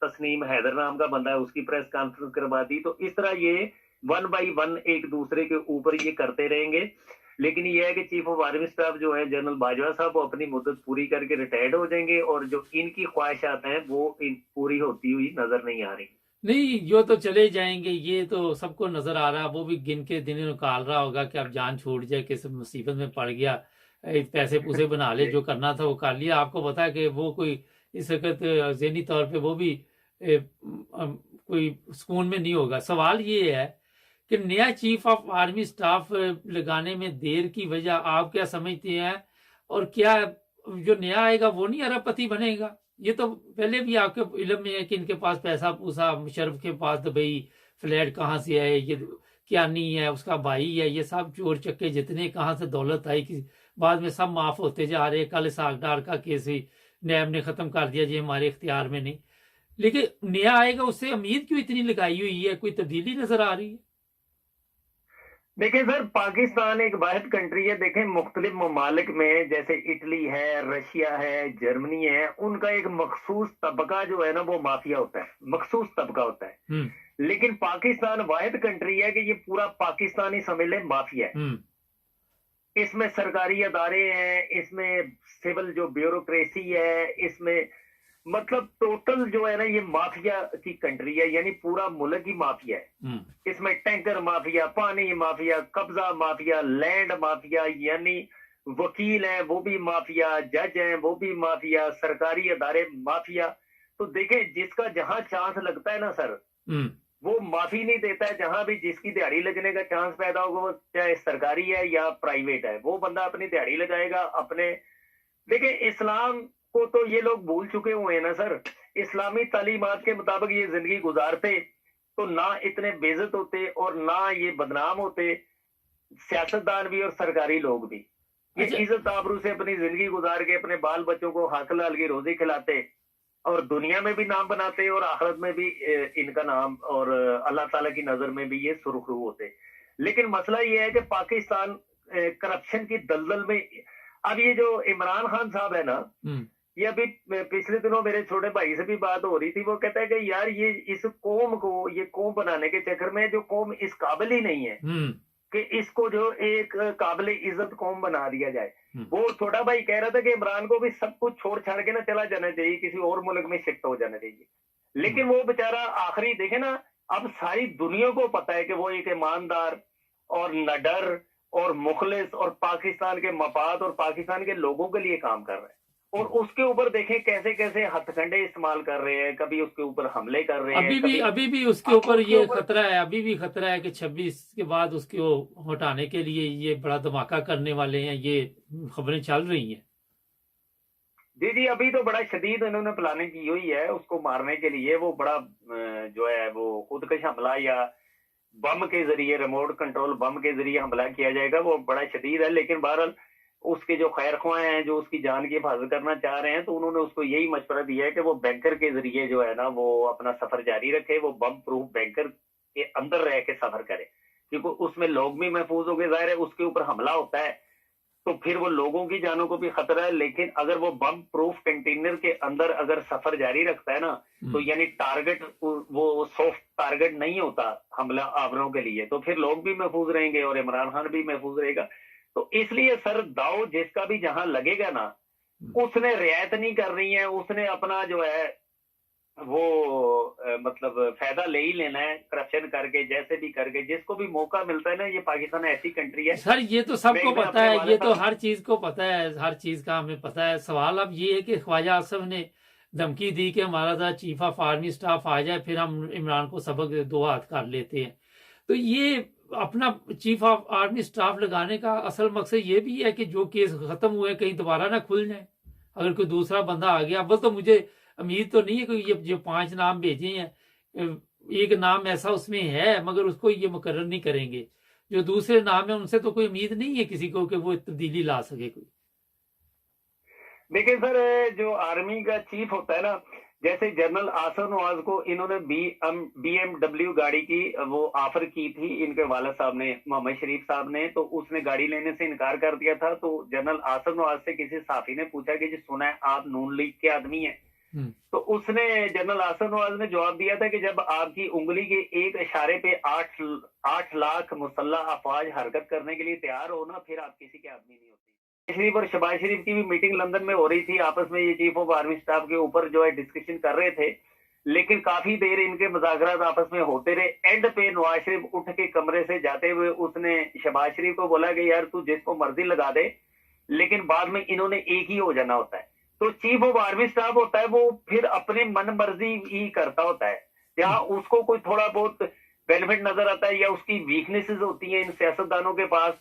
D: तस्नीम हैदर नाम का बंदा है उसकी प्रेस कॉन्फ्रेंस करवा दी। तो इस तरह ये 1 by 1 एक दूसरे के ऊपर ये करते रहेंगे। लेकिन ये है कि चीफ ऑफ आर्मी स्टाफ जो है जनरल बाजवा साहब वो अपनी मुद्दत पूरी करके रिटायर्ड हो जाएंगे और जो इनकी ख्वाहिशात हैं वो पूरी होती हुई नजर नहीं आ रही।
A: नहीं, जो तो चले जाएंगे, ये तो सबको नजर आ रहा है। वो भी गिन के दिन निकाल रहा होगा कि अब जान छूट जाए, किस मुसीबत में पड़ गया, पैसे पूसे बना ले, जो करना था वो कर लिया। आपको पता है कि वो कोई इस वक्त ज़हनी तौर पे वो भी कोई सुकून में नहीं होगा। सवाल ये है कि नया चीफ ऑफ आर्मी स्टाफ लगाने में देर की वजह आप क्या समझते हैं, और क्या जो नया आएगा वो नहीं अरबपति बनेगा? ये तो पहले भी आपके इल्म में है कि इनके पास पैसा पूसा, मुशर्रफ के पास दुबई फ्लैट कहाँ से है, ये क्या नहीं है, उसका भाई है, ये सब चोर चक्के जितने कहाँ से दौलत आई कि बाद में सब माफ होते जा रहे। कल सागडार का केस ही नैब ने खत्म कर दिया जी, हमारे इख्तियार में नहीं। लेकिन नया आएगा, उससे उम्मीद क्यों इतनी लगाई हुई है? कोई तब्दीली नजर आ रही है?
D: देखिए सर, पाकिस्तान एक वाहिद कंट्री है। देखें मुख्तलिफ ममालिक में जैसे इटली है, रशिया है, जर्मनी है, उनका एक मखसूस तबका जो है ना वो माफिया होता है, मखसूस तबका होता है। लेकिन पाकिस्तान वाहिद कंट्री है कि ये पूरा पाकिस्तानी समझ ले माफिया है। इसमें सरकारी अदारे हैं, इसमें सिविल जो ब्यूरोक्रेसी है, इसमें मतलब टोटल जो है ना ये माफिया की कंट्री है, यानी पूरा मुल्क ही माफिया है। इसमें टैंकर माफिया, पानी माफिया, कब्जा माफिया, लैंड माफिया, यानी वकील हैं वो भी माफिया, जज हैं वो भी माफिया, सरकारी अदारे माफिया। तो देखें जिसका जहां चांस लगता है ना सर, वो माफी नहीं देता है। जहां भी जिसकी दिहाड़ी लगने का चांस पैदा होगा, वो चाहे सरकारी है या प्राइवेट है, वो बंदा अपनी दिहाड़ी लगाएगा अपने। देखिए इस्लाम को तो ये लोग भूल चुके हुए हैं ना सर। इस्लामी तालीमात के मुताबिक ये जिंदगी गुजारते तो ना इतने बेइज्जत होते और ना ये बदनाम होते, सियासतदान भी और सरकारी लोग भी। ये इज्जत आबरू से अपनी जिंदगी गुजार के अपने बाल बच्चों को हक लाल की रोजी खिलाते और दुनिया में भी नाम बनाते और आखिरत में भी इनका नाम और अल्लाह ताला की नजर में भी ये सुरखरू होते। लेकिन मसला ये है कि पाकिस्तान करप्शन की दलदल में, अब ये जो इमरान खान साहब है ना, ये अभी पिछले दिनों मेरे छोटे भाई से भी बात हो रही थी। वो कहता है कि यार ये इस कौम को, ये कौम बनाने के चक्कर में जो कौम इस काबिल ही नहीं है कि इसको जो एक काबिल इज्जत कौम बना दिया जाए। वो छोटा भाई कह रहा था कि इमरान को भी सब कुछ छोड़ छाड़ के ना चला जाना चाहिए, किसी और मुल्क में शिफ्ट हो जाना चाहिए। लेकिन वो बेचारा आखिरी देखे ना, अब सारी दुनिया को पता है कि वो एक ईमानदार और नडर और मुखलिस और पाकिस्तान के मफाद और पाकिस्तान के लोगों के लिए काम कर रहे हैं। और उसके ऊपर देखें कैसे कैसे हथकंडे इस्तेमाल कर रहे हैं, कभी उसके ऊपर हमले कर रहे हैं।
A: अभी भी उसके ऊपर ये खतरा है, अभी भी खतरा है कि 26 के बाद उसको हटाने के लिए ये बड़ा धमाका करने वाले हैं, ये खबरें चल रही हैं।
D: जी अभी तो बड़ा शदीद इन्होंने प्लानिंग की हुई है उसको मारने के लिए। वो बड़ा जो है वो खुदकश हमला या बम के जरिए, रिमोट कंट्रोल बम के जरिए हमला किया जाएगा, वो बड़ा शदीद है। लेकिन बहरहाल उसके जो खैर ख्वाह हैं जो उसकी जान की हिफाजत करना चाह रहे हैं, तो उन्होंने उसको यही मशवरा दिया है कि वो बैंकर के जरिए जो है ना वो अपना सफर जारी रखे, वो बम प्रूफ बैंकर के अंदर रह के सफर करे, क्योंकि उसमें लोग भी महफूज हो गए। जाहिर है उसके ऊपर हमला होता है तो फिर वो लोगों की जानों को भी खतरा है। लेकिन अगर वो बम प्रूफ कंटेनर के अंदर अगर सफर जारी रखता है ना, तो यानी टारगेट वो सॉफ्ट टारगेट नहीं होता हमला आवरों के लिए, तो फिर लोग भी महफूज रहेंगे और इमरान खान भी महफूज रहेगा। तो इसलिए सर दाव जिसका भी जहां लगेगा ना, उसने रियायत नहीं कर रही है, उसने अपना जो है वो मतलब फायदा ले ही लेना है करप्शन करके, जैसे भी करके जिसको भी मौका मिलता है ना। ये पाकिस्तान ऐसी कंट्री है
A: सर, ये तो सबको पता है, ये तो हर चीज को पता है, हर चीज का हमें पता है। सवाल अब ये है कि ख्वाजा आसिफ ने धमकी दी कि हमारा था चीफ ऑफ आर्मी स्टाफ आ जाए, फिर हम इमरान को सबक दो हाथ कर लेते हैं। तो ये अपना चीफ ऑफ आर्मी स्टाफ लगाने का असल मकसद ये भी है कि जो केस खत्म हुए कहीं दोबारा ना खुल जाए। अगर कोई दूसरा बंदा आ गया, अब तो मुझे उम्मीद तो नहीं है कि ये जो 5 नाम भेजे हैं एक नाम ऐसा उसमें है मगर उसको ये मुकर्रर नहीं करेंगे। जो दूसरे नाम है उनसे तो कोई उम्मीद नहीं है किसी को कि वो तब्दीली ला सके कोई।
D: देखिए सर, जो आर्मी का चीफ होता है ना, जैसे जनरल आसफ नवाज को इन्होंने BMW गाड़ी की वो ऑफर की थी इनके वाला साहब ने, मोहम्मद शरीफ साहब ने, तो उसने गाड़ी लेने से इनकार कर दिया था। तो जनरल आसफ नवाज से किसी साफी ने पूछा कि जी सुना है आप नून लीग के आदमी हैं, तो उसने जनरल आसफ नवाज ने जवाब दिया था कि जब आपकी उंगली के एक इशारे पे 8 लाख मुसल्लह अफवाज हरकत करने के लिए तैयार हो ना, फिर आप किसी के आदमी नहीं होते। शरीफ और शहबाज शरीफ की भी मीटिंग लंदन में हो रही थी, आपस में ये चीफ ऑफ आर्मी स्टाफ के ऊपर जो है डिस्कशन कर रहे थे, लेकिन काफी देर इनके मुज़ाकरात आपस में होते रहे। एंड पे नवाज शरीफ उठ के कमरे से जाते हुए उसने शहबाज शरीफ को बोला कि यार तू जिसको मर्जी लगा दे, लेकिन बाद में इन्होंने एक ही हो जाना होता है। तो चीफ ऑफ आर्मी स्टाफ होता है वो फिर अपने मन मर्जी ही करता होता है, जहां उसको कोई थोड़ा बहुत बेनिफिट नजर आता है या उसकी वीकनेसेस होती हैं इन सियासतदानों के पास,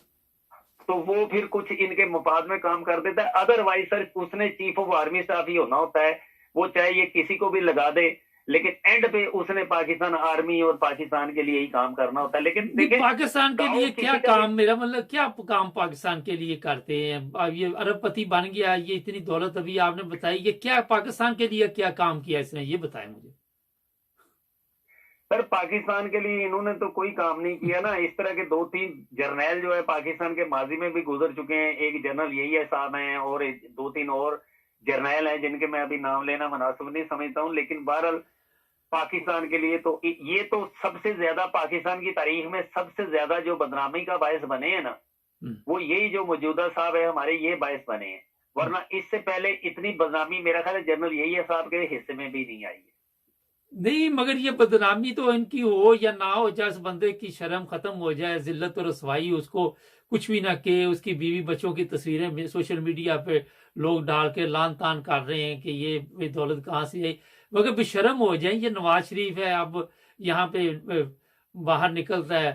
D: तो वो फिर कुछ इनके मफाद में काम कर देता है। अदरवाइज सर उसने चीफ ऑफ आर्मी स्टाफ ही होना होता है, वो चाहे ये किसी को भी लगा दे, लेकिन एंड पे उसने पाकिस्तान आर्मी और पाकिस्तान के लिए ही काम करना होता है। लेकिन देखिए
A: पाकिस्तान के लिए क्या काम, मेरा मतलब क्या काम पाकिस्तान के लिए करते हैं? अब ये अरबपति बन गया, ये इतनी दौलत अभी आपने बताई, ये क्या पाकिस्तान के लिए क्या काम किया इसने, ये बताएं मुझे।
D: सर पाकिस्तान के लिए इन्होंने तो कोई काम नहीं किया ना। इस तरह के 2-3 जर्नैल जो है पाकिस्तान के माजी में भी गुजर चुके हैं। एक जनरल यही है साहब हैं और 2-3 और जर्नैल हैं जिनके मैं अभी नाम लेना मुनासिब नहीं समझता हूँ। लेकिन बहरहाल पाकिस्तान के लिए तो ये तो सबसे ज्यादा पाकिस्तान की तारीख में सबसे ज्यादा जो बदनामी का बायस बने हैं ना, वो यही जो मौजूदा साहब है हमारे, ये बायस बने हैं। वरना इससे पहले इतनी बदनामी मेरा ख्याल है जनरल यही है साहब के हिस्से में भी नहीं आई है।
A: नहीं, मगर ये बदनामी तो इनकी हो या ना हो, जैसे बंदे की शर्म खत्म हो जाए, जिल्लत और रसवाई, उसको कुछ भी ना के, उसकी बीवी बच्चों की तस्वीरें सोशल मीडिया पे लोग डाल के लान तान कर रहे हैं कि ये दौलत कहाँ से आई, मगर बेशर्म हो जाए। ये नवाज शरीफ है, अब यहाँ पे बाहर निकलता है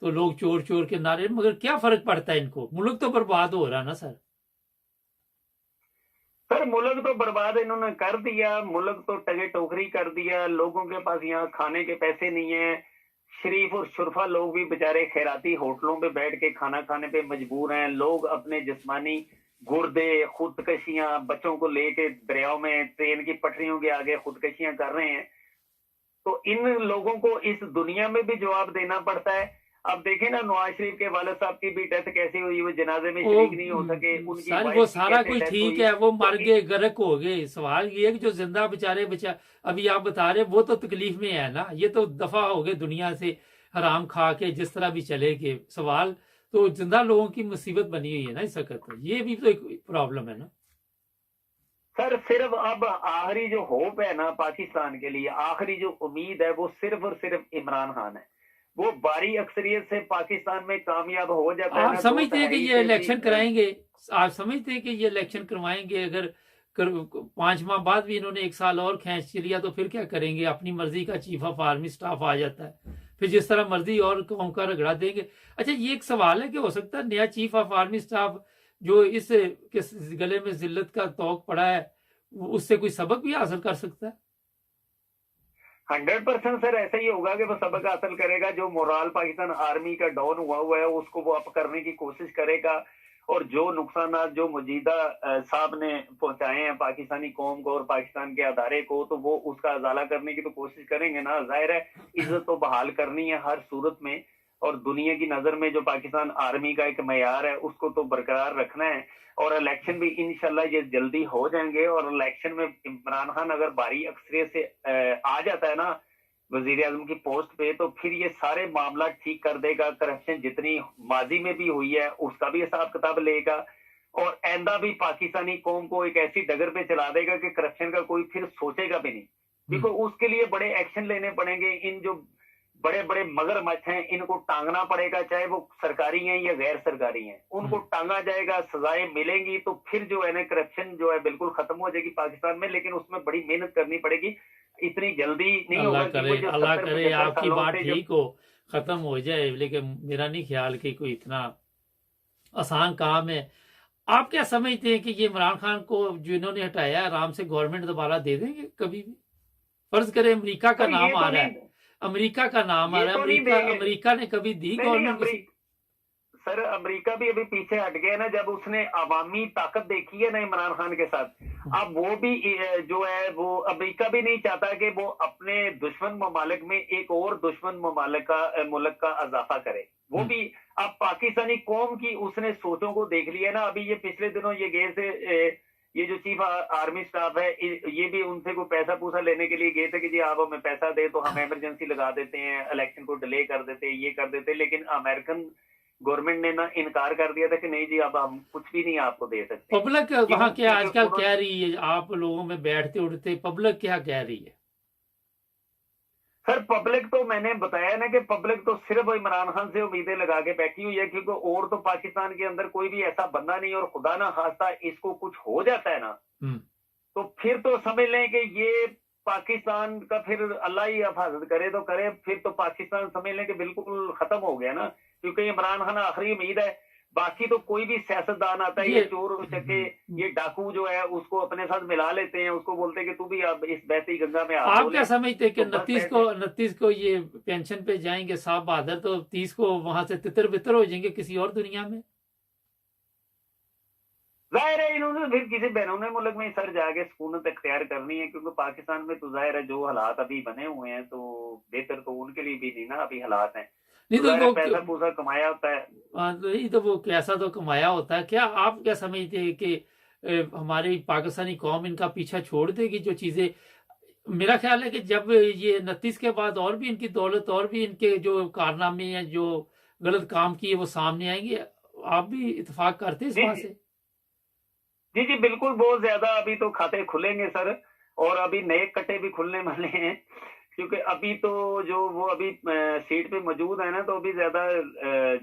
A: तो लोग चोर चोर के नारे, मगर क्या फर्क पड़ता है इनको? मुल्क तो बर्बाद हो रहा है ना सर।
D: सर मुल्क तो बर्बाद इन्होंने कर दिया, मुल्क तो टगे टोकरी कर दिया, लोगों के पास यहाँ खाने के पैसे नहीं है। शरीफ और शुरफा लोग भी बेचारे खैराती होटलों पे बैठ के खाना खाने पे मजबूर हैं। लोग अपने जिस्मानी गुर्दे, खुदकशियां, बच्चों को लेके दरियाओं में ट्रेन की पटरियों के आगे खुदकशियां कर रहे हैं। तो इन लोगों को इस दुनिया में भी जवाब देना पड़ता है। अब देखें ना नवाज शरीफ के वाले साहब की भी डेथ कैसी हुई, वो जनाजे में शरीक नहीं हो सके, उनकी
A: वो सारा कुछ ठीक है, वो मर गए, गर्क हो गए। सवाल ये है कि जो जिंदा बेचारे अभी आप बता रहे वो तो तकलीफ में है ना, ये तो दफा हो गए दुनिया से हराम खा के जिस तरह भी चले गए। सवाल तो जिंदा लोगों की मुसीबत बनी हुई है ना इस वक्त, ये भी तो एक प्रॉब्लम है ना
D: सर। सिर्फ अब आखिरी जो होप है ना पाकिस्तान के लिए, आखिरी जो उम्मीद है वो सिर्फ और सिर्फ इमरान खान है। वो भारी अक्सरियत से पाकिस्तान में कामयाब हो जाता है।
A: आप समझते हैं कि ये इलेक्शन कराएंगे? आप समझते हैं कि ये इलेक्शन करवाएंगे? अगर 5 माह बाद भी इन्होंने 1 साल और खींच लिया तो फिर क्या करेंगे? अपनी मर्जी का चीफ ऑफ आर्मी स्टाफ आ जाता है, फिर जिस तरह मर्जी और कौम का रगड़ा देंगे। अच्छा, ये एक सवाल है कि हो सकता है नया चीफ ऑफ आर्मी स्टाफ जो इस गले में जिल्लत का तौक पड़ा है उससे कोई सबक भी हासिल कर सकता है?
D: 100% सर ऐसा ही होगा कि वो सबक हासिल करेगा। जो मोराल पाकिस्तान आर्मी का डाउन हुआ है उसको वो अप करने की कोशिश करेगा, और जो नुकसान जो मौजूदा साहब ने पहुंचाए हैं पाकिस्तानी कौम को और पाकिस्तान के अदारे को, तो वो उसका अजाला करने की तो कोशिश करेंगे ना। जाहिर है इज्जत तो बहाल करनी है हर सूरत में, और दुनिया की नजर में जो पाकिस्तान आर्मी का एक मयार है उसको तो बरकरार रखना है। और इलेक्शन भी इंशाल्लाह ये जल्दी हो जाएंगे, और इलेक्शन में इमरान खान अगर भारी अक्सरियत से आ जाता है ना वजीर आजम की पोस्ट पे, तो फिर ये सारे मामला ठीक कर देगा। करप्शन जितनी माजी में भी हुई है उसका भी हिसाब किताब लेगा, और आइंदा भी पाकिस्तानी कौम को एक ऐसी डगर पे चला देगा कि करप्शन का कोई फिर सोचेगा भी नहीं। बिकॉज उसके लिए बड़े एक्शन लेने पड़ेंगे। इन जो बड़े बड़े मगरमच्छ हैं इनको टांगना पड़ेगा, चाहे वो सरकारी हैं या गैर सरकारी हैं, उनको टांगा जाएगा, सजाएं मिलेंगी, तो फिर जो है ना करप्शन जो है बिल्कुल खत्म हो जाएगी पाकिस्तान में। लेकिन उसमें बड़ी मेहनत करनी पड़ेगी, इतनी जल्दी नहीं होगा।
A: अल्लाह करे आपकी बात ठीक हो, खत्म हो जाए, लेकिन मेरा नहीं ख्याल कि कोई इतना आसान काम है। आप क्या समझते हैं कि ये इमरान खान को जो इन्होंने हटाया आराम से गवर्नमेंट दोबारा दे देंगे कभी भी? फर्ज करें अमेरिका का नाम आ रहा है, अमेरिका का नाम आ
D: ये
A: रहा है।
D: तो नहीं
A: अमेरिका
D: देंगे।
A: अमेरिका ने कभी दी
D: नहीं, नहीं,
A: गवर्नमेंट?
D: सर अमेरिका भी अभी पीछे हट गया ना, जब उसने अवामी ताकत देखी है ना इमरान खान के साथ। अब वो भी जो है वो अमेरिका भी नहीं चाहता कि वो अपने दुश्मन ममालिक में एक और दुश्मन मुल्क का इजाफा करे। वो भी अब पाकिस्तानी कौम की उसने सोचों को देख लिया ना। अभी ये पिछले दिनों ये गए थे, ये जो चीफ आर्मी स्टाफ है, ये भी उनसे कोई पैसा पूसा लेने के लिए गए थे कि जी आप हमें पैसा दे तो हम इमरजेंसी लगा देते हैं, इलेक्शन को डिले कर देते हैं, ये कर देते हैं। लेकिन अमेरिकन गवर्नमेंट ने ना इनकार कर दिया था कि नहीं जी अब हम कुछ भी नहीं आपको दे सकते।
A: पब्लिक वहां क्या आजकल कह रही है? आप लोगों में बैठते उठते पब्लिक क्या कह रही है?
D: सर पब्लिक तो मैंने बताया ना कि पब्लिक तो सिर्फ इमरान खान से उम्मीदें लगा के बैठी हुई है, क्योंकि और तो पाकिस्तान के अंदर कोई भी ऐसा बंदा नहीं। और खुदा ना खास्ता इसको कुछ हो जाता है ना, तो फिर तो समझ लें कि ये पाकिस्तान का फिर अल्लाह ही हिफाजत करे तो करे, फिर तो पाकिस्तान समझ लें कि बिल्कुल खत्म हो गया ना। क्योंकि इमरान खान आखिरी उम्मीद है। बाकी तो कोई भी सियासतदान आता है, ये चोर उचक्के, ये डाकू जो है उसको अपने साथ मिला लेते हैं, उसको बोलते हैं कि तू भी अब इस बहती गंगा में
A: आप क्या समझते हैं कि 29 को ये पेंशन पे जाएंगे साहब बहादुर, तो 30 को वहां से तितर बितर हो जाएंगे किसी और दुनिया में?
D: जाहिर है इन्होंने फिर किसी बैरून मुल्क में सर जाके सुकूनत इख्तियार करनी है, क्योंकि पाकिस्तान में तो जाहिर है जो हालात अभी बने हुए हैं तो बेहतर तो उनके लिए भी नहीं ना अभी हालात हैं।
A: नहीं तो वो
D: पैसा पूसा कमाया होता है।
A: नहीं तो वो कैसा तो कमाया होता है। क्या आप क्या समझते हैं कि हमारी पाकिस्तानी कौम इनका पीछा छोड़ देगी? जो चीजें, मेरा ख्याल है कि जब ये 29 के बाद और भी इनकी दौलत और भी इनके जो कारनामे हैं, जो गलत काम किए, वो सामने आएंगे। आप भी इत्तेफाक करते हैं इस बात से?
D: जी जी बिल्कुल, बहुत ज्यादा अभी तो खाते खुलेंगे सर, और अभी नए कट्टे भी खुलने वाले हैं। क्योंकि अभी तो जो वो अभी सीट पे मौजूद है ना, तो अभी ज्यादा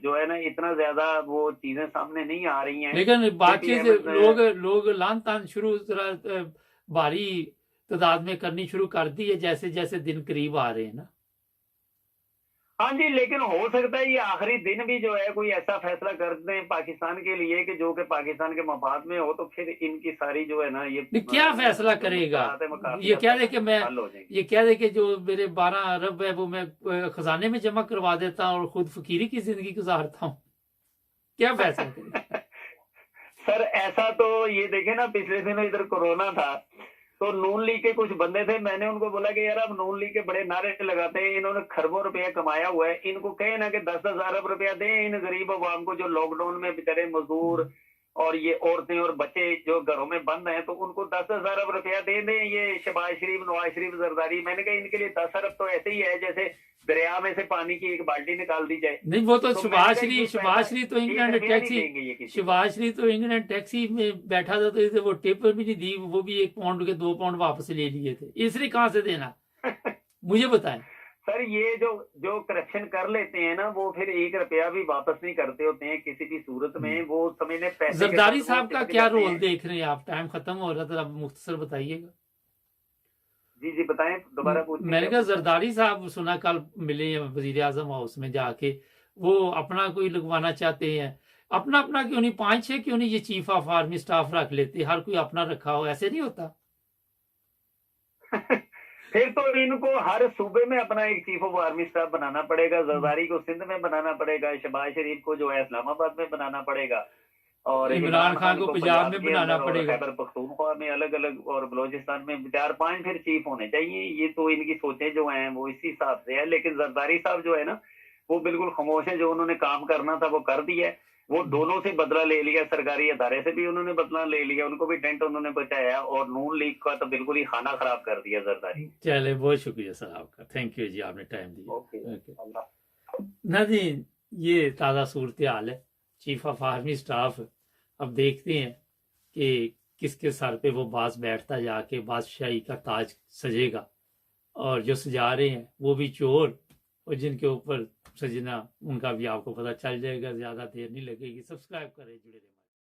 D: जो है ना इतना ज्यादा वो चीजें सामने नहीं आ रही हैं।
A: लेकिन बातचीत लोग लान तान शुरू भारी तादाद में करनी शुरू कर दी है जैसे जैसे दिन करीब आ रहे हैं ना।
D: हाँ जी, लेकिन हो सकता है ये आखिरी दिन भी जो है कोई ऐसा फैसला कर दें पाकिस्तान के लिए कि जो कि पाकिस्तान के मफाद में हो, तो फिर इनकी सारी जो है ना ये
A: क्या फैसला करेगा? ये कह दे कि मैं ये कह दे कि जो मेरे 12 अरब है वो मैं खजाने में जमा करवा देता हूँ और खुद फकीरी की जिंदगी गुजारता हूँ। क्या फैसला करेगा?
D: सर ऐसा तो ये देखे ना, पिछले दिनों इधर कोरोना था तो नून लीग के कुछ बंदे थे, मैंने उनको बोला कि यार अब नून लीग के बड़े नारे लगाते हैं, इन्होंने खरबों रुपया कमाया हुआ है, इनको कहे ना कि 10-10 अरब रुपया दें इन गरीब अवाम को जो लॉकडाउन में बेचारे मजदूर और ये औरतें और बच्चे जो घरों में बंद हैं, तो उनको 10-10 अरब रुपया दे दें। ये शहबाज शरीफ, नवाज शरीफ, जरदारी, मैंने कहा इनके लिए 10 अरब तो ऐसे ही है जैसे दरिया में से पानी की एक बाल्टी निकाल दी जाए।
A: नहीं वो तो शहबाज शरीफ तो इंग्लैंड टैक्सी, शहबाज शरीफ तो इंग्लैंड टैक्सी में बैठा था तो इसे वो टिप भी नहीं दी, वो भी 1 पाउंड के 2 पाउंड वापस ले लिए थे। इसलिए कहाँ से देना मुझे बताएं।
D: सर ये जो करप्शन कर लेते हैं ना, वो फिर 1 रुपया भी वापस नहीं करते होते हैं किसी भी सूरत में। वो समझने पैसे।
A: जरदारी साहब का क्या रोल देख रहे हैं आप? टाइम खत्म हो रहा था, आप मुख्तसर बताइएगा।
D: जी जी बताएं, दोबारा पूछिए।
A: मैंने कहा जरदारी साहब सुना कल मिले हैं वजीर आजम हाउस में जाके, वो अपना कोई लगवाना चाहते हैं। अपना अपना क्यों नहीं, 5-6 क्यों नहीं ये चीफ ऑफ आर्मी स्टाफ रख लेते, हर कोई अपना रखा हो, ऐसे नहीं होता?
D: फिर तो इनको हर सूबे में अपना एक चीफ ऑफ आर्मी स्टाफ बनाना पड़ेगा। जरदारी को सिंध में बनाना पड़ेगा, शहबाज शरीफ को जो है इस्लामाबाद में बनाना पड़ेगा, और
A: इमरान खान को पंजाब में बनाना पड़ेगा,
D: खैबर पख्तूनख्वा में अलग अलग, और बलोचिस्तान में 4-5 फिर चीफ होने चाहिए। ये तो इनकी सोचें जो हैं वो इसी हिसाब से है। लेकिन जरदारी साहब जो है ना वो बिल्कुल खामोश है, जो उन्होंने काम करना था वो कर दिया है। वो दोनों से बदला ले लिया, सरकारी अदारे से भी उन्होंने बदला ले लिया, उनको भी टेंट उन्होंने बचाया, और नून लीग का तो बिल्कुल ही खाना खराब कर दिया जरदारी।
A: चले बहुत शुक्रिया सर आपका, थैंक यू जी, आपने टाइम दिया।
D: ओके
A: ना जी, ये ताज़ा सूरत हाल है चीफ ऑफ आर्मी स्टाफ। अब देखते हैं कि किसके सर पे वो बास बैठता जाके बादशाही का ताज सजेगा, और जो सजा रहे हैं वो भी चोर, और जिनके ऊपर सजना उनका भी आपको पता चल जाएगा, ज्यादा देर नहीं लगेगी। सब्सक्राइब करें, जुड़े रहें।